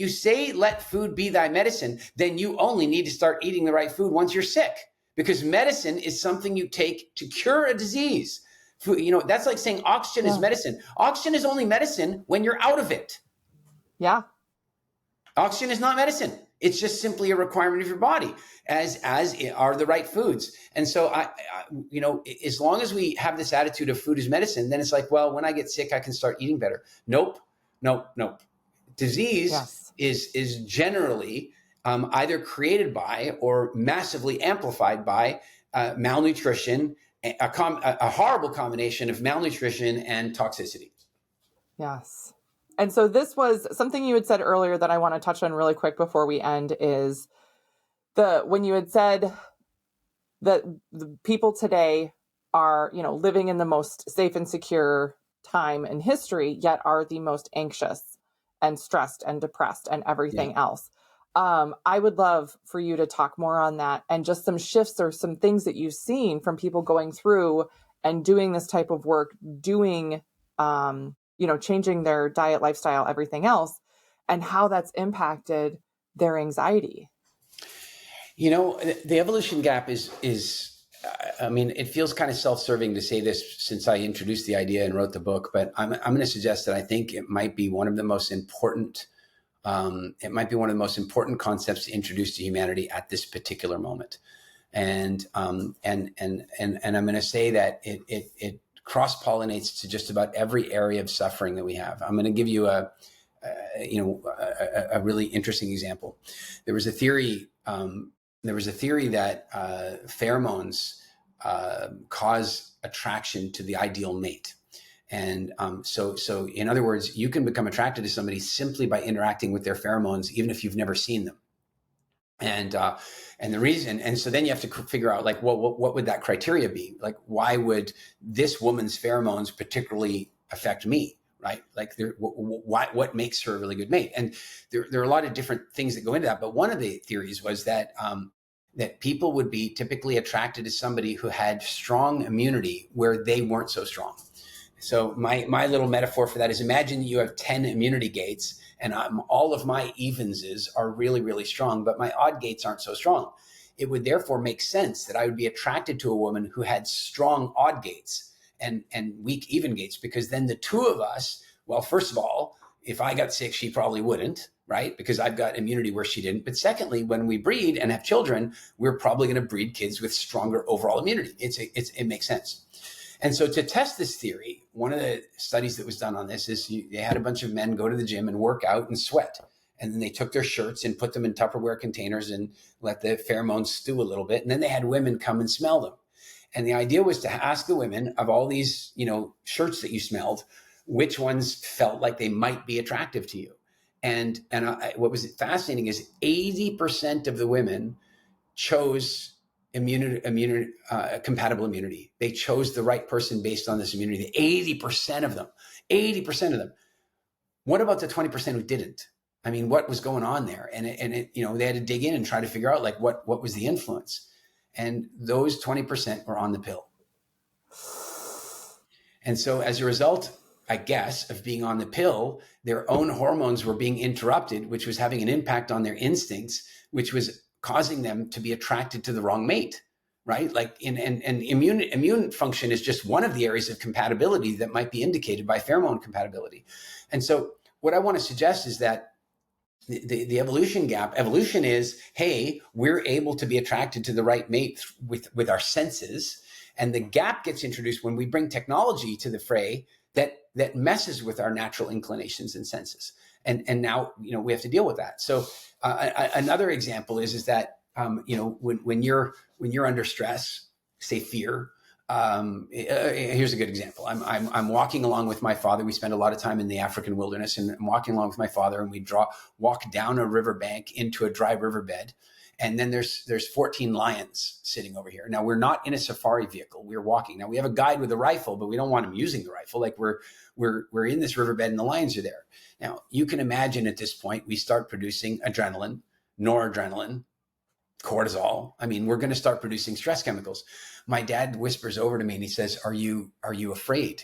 say let food be thy medicine, then you only need to start eating the right food once you're sick, because medicine is something you take to cure a disease. That's like saying oxygen is medicine. Oxygen is only medicine when you're out of it. Yeah. Oxygen is not medicine. It's just simply a requirement of your body, as are the right foods. And so as long as we have this attitude of food is medicine, then it's like, well, when I get sick, I can start eating better. Nope. Disease is generally either created by or massively amplified by malnutrition, a horrible combination of malnutrition and toxicity. Yes. And so this was something you had said earlier that I want to touch on really quick before we end, is when you had said that the people today are, living in the most safe and secure time in history, yet are the most anxious and stressed and depressed and everything else. I would love for you to talk more on that, and just some shifts or some things that you've seen from people going through and doing this type of work, changing their diet, lifestyle, everything else, and how that's impacted their anxiety. The evolution gap is it feels kind of self-serving to say this since I introduced the idea and wrote the book, but I'm going to suggest that I think it might be one of the most important It might be one of the most important concepts to introduce to humanity at this particular moment. And I'm going to say that it cross-pollinates to just about every area of suffering that we have. I'm going to give you a really interesting example. There was a theory that pheromones cause attraction to the ideal mate. And so in other words, you can become attracted to somebody simply by interacting with their pheromones, even if you've never seen them. And the reason, and so then you have to figure out, like, what would that criteria be? Like, why would this woman's pheromones particularly affect me? Right? Like, what makes her a really good mate? And there are a lot of different things that go into that. But one of the theories was that that people would be typically attracted to somebody who had strong immunity where they weren't so strong. So my little metaphor for that is, imagine you have 10 immunity gates, and all of my evenses are really, really strong, but my odd gates aren't so strong. It would therefore make sense that I would be attracted to a woman who had strong odd gates and weak even gates, because then the two of us, well, first of all, if I got sick, she probably wouldn't, right? Because I've got immunity where she didn't. But secondly, when we breed and have children, we're probably going to breed kids with stronger overall immunity. It makes sense. And so to test this theory, one of the studies that was done on this is they had a bunch of men go to the gym and work out and sweat. And then they took their shirts and put them in Tupperware containers and let the pheromones stew a little bit. And then they had women come and smell them. And the idea was to ask the women, of all these, shirts that you smelled, which ones felt like they might be attractive to you. And what was fascinating is 80% of the women chose compatible immunity. They chose the right person based on this immunity. 80% of them. What about the 20% who didn't? I mean, what was going on there? And they had to dig in and try to figure out, like, what was the influence. And those 20% were on the pill. And so as a result, I guess, of being on the pill, their own hormones were being interrupted, which was having an impact on their instincts, which was causing them to be attracted to the wrong mate, right? Like, and immune function is just one of the areas of compatibility that might be indicated by pheromone compatibility. And so what I want to suggest is that the evolution is, hey, we're able to be attracted to the right mate with our senses. And the gap gets introduced when we bring technology to the fray that messes with our natural inclinations and senses. And now, we have to deal with that. So another example is that, when you're under stress, say fear, here's a good example. I'm walking along with my father. We spend a lot of time in the African wilderness, and I'm walking along with my father, and we walk down a riverbank into a dry riverbed. And then there's 14 lions sitting over here. Now, we're not in a safari vehicle. We're walking. Now, we have a guide with a rifle, but we don't want him using the rifle. Like, we're in this riverbed and the lions are there. Now, you can imagine at this point, we start producing adrenaline, noradrenaline, cortisol. I mean, we're going to start producing stress chemicals. My dad whispers over to me and he says, are you afraid?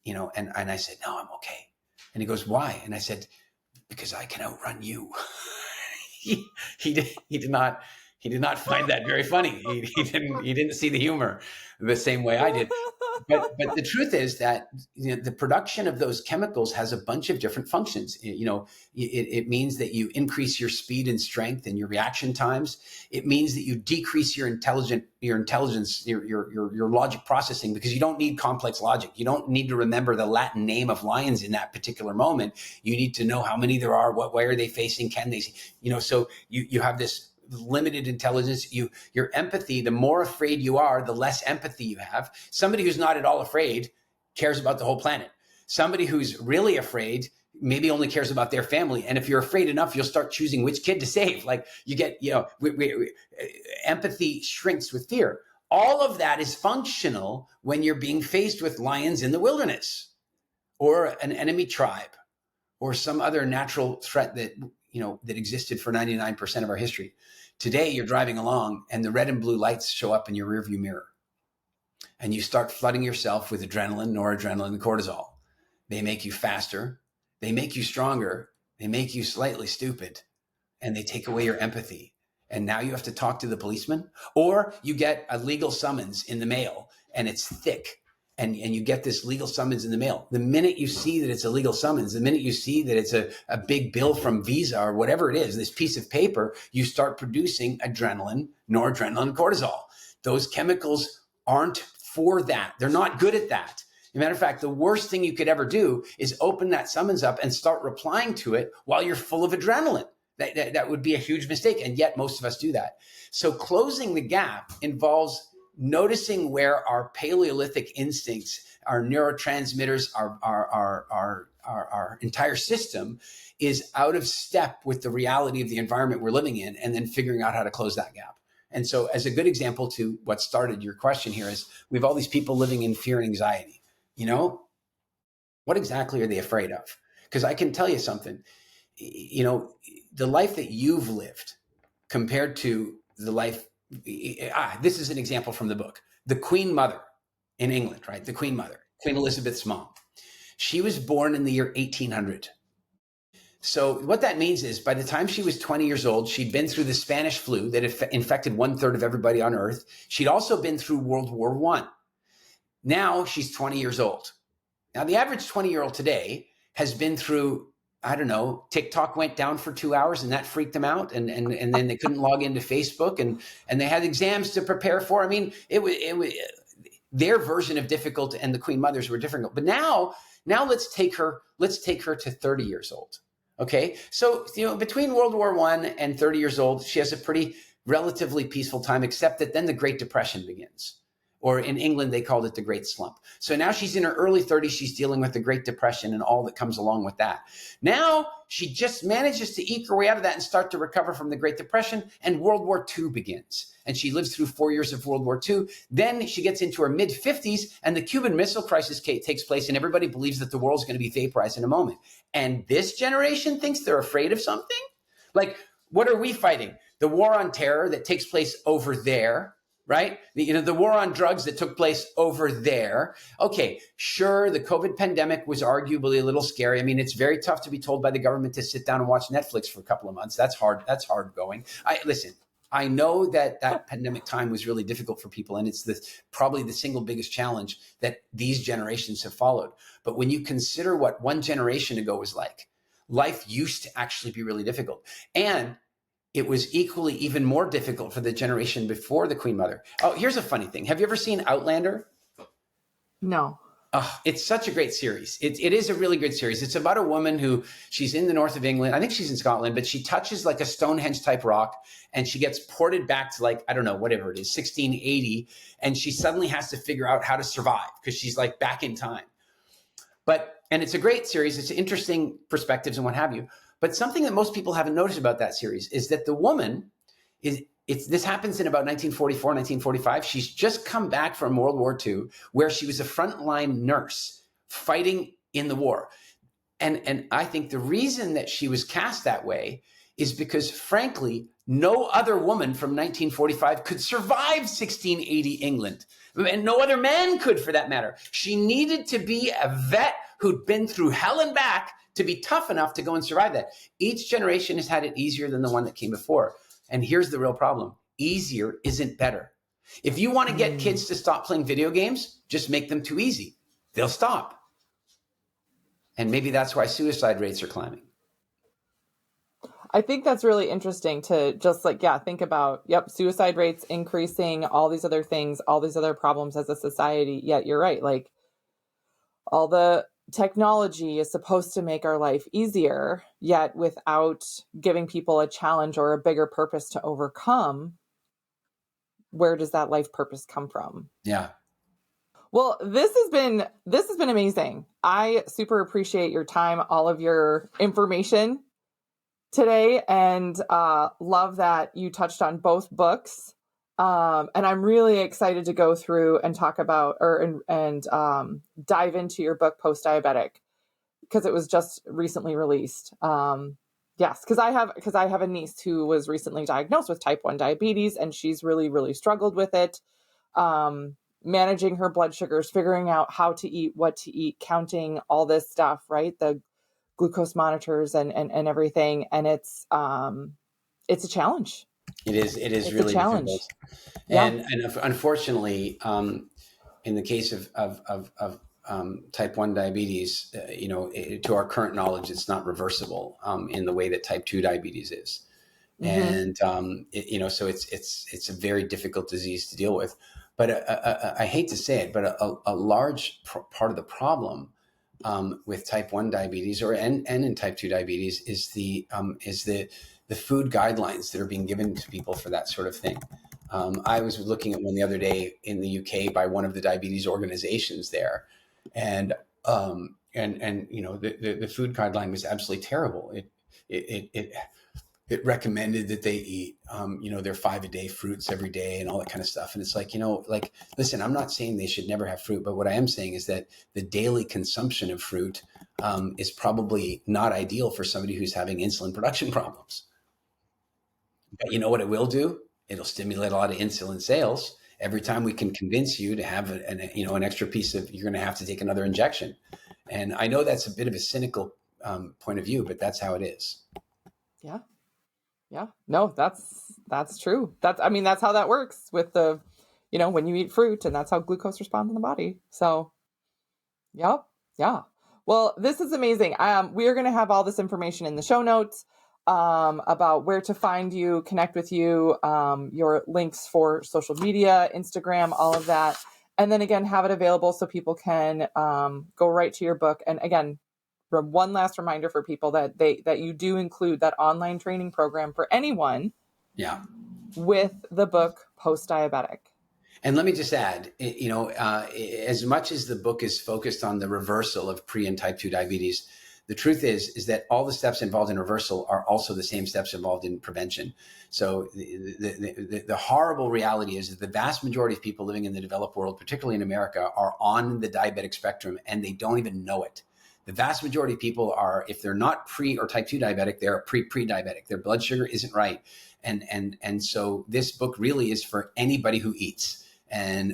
And I said, no, I'm okay. And he goes, why? And I said, because I can outrun you. He did not find that very funny. He didn't see the humor the same way I did. But the truth is that the production of those chemicals has a bunch of different functions. It means that you increase your speed and strength and your reaction times. It means that you decrease your intelligence, your logic processing, because you don't need complex logic. You don't need to remember the Latin name of lions in that particular moment. You need to know how many there are, where are they facing, can they see, so you have this limited intelligence. Your empathy, the more afraid you are, the less empathy you have. Somebody who's not at all afraid cares about the whole planet. Somebody who's really afraid maybe only cares about their family. And if you're afraid enough, you'll start choosing which kid to save. Like, you get, empathy shrinks with fear. All of that is functional when you're being faced with lions in the wilderness, or an enemy tribe, or some other natural threat that existed for 99% of our history. Today, you're driving along and the red and blue lights show up in your rearview mirror, and you start flooding yourself with adrenaline, noradrenaline, and cortisol. They make you faster. They make you stronger. They make you slightly stupid, and they take away your empathy. And now you have to talk to the policeman, or you get a legal summons in the mail and it's thick. and you get this legal summons in the mail. The minute you see that it's a legal summons, the minute you see that it's a big bill from Visa or whatever it is, this piece of paper, you start producing adrenaline, noradrenaline, cortisol. Those chemicals aren't for that. They're not good at that. As a matter of fact, the worst thing you could ever do is open that summons up and start replying to it while you're full of adrenaline. That would be a huge mistake. And yet most of us do that. So closing the gap involves noticing where our Paleolithic instincts, our neurotransmitters, our entire system is out of step with the reality of the environment we're living in, and then figuring out how to close that gap. And so as a good example to what started your question here is we have all these people living in fear and anxiety. You know, what exactly are they afraid of? Because I can tell you something, you know, the life that you've lived compared to the life, this is an example from the book, the Queen Mother in England, right? The Queen Mother, Queen Elizabeth's mom. She was born in the year 1800. So what that means is by the time she was 20 years old, she'd been through the Spanish flu that infected 1/3 of everybody on Earth. She'd also been through World War I. Now she's 20 years old. Now the average 20-year-old today has been through, I don't know, TikTok went down for 2 hours and that freaked them out. And then they couldn't log into Facebook and they had exams to prepare for. I mean, it was their version of difficult, and the Queen Mothers were difficult. But now let's take her to 30 years old. Okay. So, you know, between World War I and 30 years old, she has a pretty relatively peaceful time, except that then the Great Depression begins. Or in England, they called it the Great Slump. So now she's in her early 30s. She's dealing with the Great Depression and all that comes along with that. Now she just manages to eke her way out of that and start to recover from the Great Depression. And World War II begins. And she lives through 4 years of World War II. Then she gets into her mid-50s and the Cuban Missile Crisis takes place. And everybody believes that the world's going to be vaporized in a moment. And this generation thinks they're afraid of something? Like, what are we fighting? The war on terror that takes place over there. Right? The war on drugs that took place over there. Okay, sure, the COVID pandemic was arguably a little scary. I mean, it's very tough to be told by the government to sit down and watch Netflix for a couple of months. That's hard. That's hard going. Listen, I know that pandemic time was really difficult for people, and it's probably the single biggest challenge that these generations have followed. But when you consider what one generation ago was like, life used to actually be really difficult. And it was equally even more difficult for the generation before the Queen Mother. Oh, here's a funny thing. Have you ever seen Outlander? No. Oh, it's such a great series. It is a really good series. It's about a woman who, she's in the north of England. I think she's in Scotland, but she touches like a Stonehenge type rock and she gets ported back to like, I don't know, whatever it is, 1680. And she suddenly has to figure out how to survive because she's like back in time. And it's a great series. It's interesting perspectives and what have you. But something that most people haven't noticed about that series is that the woman this happens in about 1944, 1945. She's just come back from World War II, where she was a frontline nurse fighting in the war. And I think the reason that she was cast that way is because, frankly, no other woman from 1945 could survive 1680 England. And no other man could, for that matter. She needed to be a vet who'd been through hell and back to be tough enough to go and survive that. Each generation has had it easier than the one that came before. And here's the real problem. Easier isn't better. If you want to get kids to stop playing video games, just make them too easy. They'll stop. And maybe that's why suicide rates are climbing. I think that's really interesting to just think about, suicide rates increasing, all these other things, all these other problems as a society. Yet you're right. Like, all the technology is supposed to make our life easier, yet without giving people a challenge or a bigger purpose to overcome, where does that life purpose come from? Yeah. Well, this has been amazing. I super appreciate your time, all of your information today, and love that you touched on both books. And I'm really excited to go through and talk about and dive into your book, Postdiabetic, because it was just recently released. Yes, because I have a niece who was recently diagnosed with type 1 diabetes, and she's really, really struggled with it. Managing her blood sugars, figuring out how to eat, what to eat, counting all this stuff, right? The glucose monitors and everything. And it's a challenge. It is It's really a challenge. difficult. Yeah. And unfortunately, in the case of type 1 diabetes, to our current knowledge, it's not reversible in the way that type 2 diabetes is. And, so it's a very difficult disease to deal with. But I hate to say it, but a large part of the problem with type 1 diabetes and in type 2 diabetes is the food guidelines that are being given to people for that sort of thing. I was looking at one the other day in the UK by one of the diabetes organizations there, and the food guideline was absolutely terrible. It recommended that they eat, their 5-a-day fruits every day and all that kind of stuff. And it's like, listen, I'm not saying they should never have fruit, but what I am saying is that the daily consumption of fruit is probably not ideal for somebody who's having insulin production problems. But you know what it will do? It'll stimulate a lot of insulin sales. Every time we can convince you to have an extra piece of, you're going to have to take another injection. And I know that's a bit of a cynical point of view, but that's how it is. Yeah. Yeah, no, that's true. That's how that works with the, when you eat fruit, and that's how glucose responds in the body. So, yep. Yeah. Well, this is amazing. We are going to have all this information in the show notes about where to find you, connect with you, your links for social media, Instagram, all of that. And then again, have it available so people can go right to your book. And again, one last reminder for people that you do include that online training program for anyone. Yeah. With the book Postdiabetic. And let me just add, as much as the book is focused on the reversal of pre and type 2 diabetes, the truth is that all the steps involved in reversal are also the same steps involved in prevention. So the horrible reality is that the vast majority of people living in the developed world, particularly in America, are on the diabetic spectrum and they don't even know it. The vast majority of people are, if they're not pre or type 2 diabetic, they're pre-diabetic. Their blood sugar isn't right. And so this book really is for anybody who eats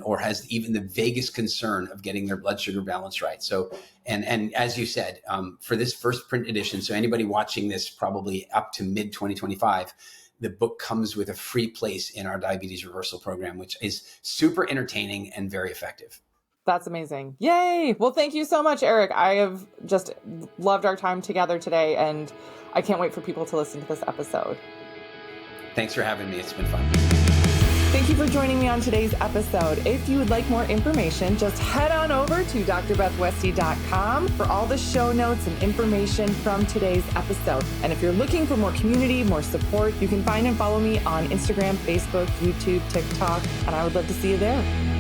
or has even the vaguest concern of getting their blood sugar balance right. So, and as you said, for this first print edition, so anybody watching this probably up to mid 2025, the book comes with a free place in our diabetes reversal program, which is super entertaining and very effective. That's amazing. Yay. Well, thank you so much, Eric. I have just loved our time together today, and I can't wait for people to listen to this episode. Thanks for having me. It's been fun. Thank you for joining me on today's episode. If you would like more information, just head on over to drbethwesty.com for all the show notes and information from today's episode. And if you're looking for more community, more support, you can find and follow me on Instagram, Facebook, YouTube, TikTok, and I would love to see you there.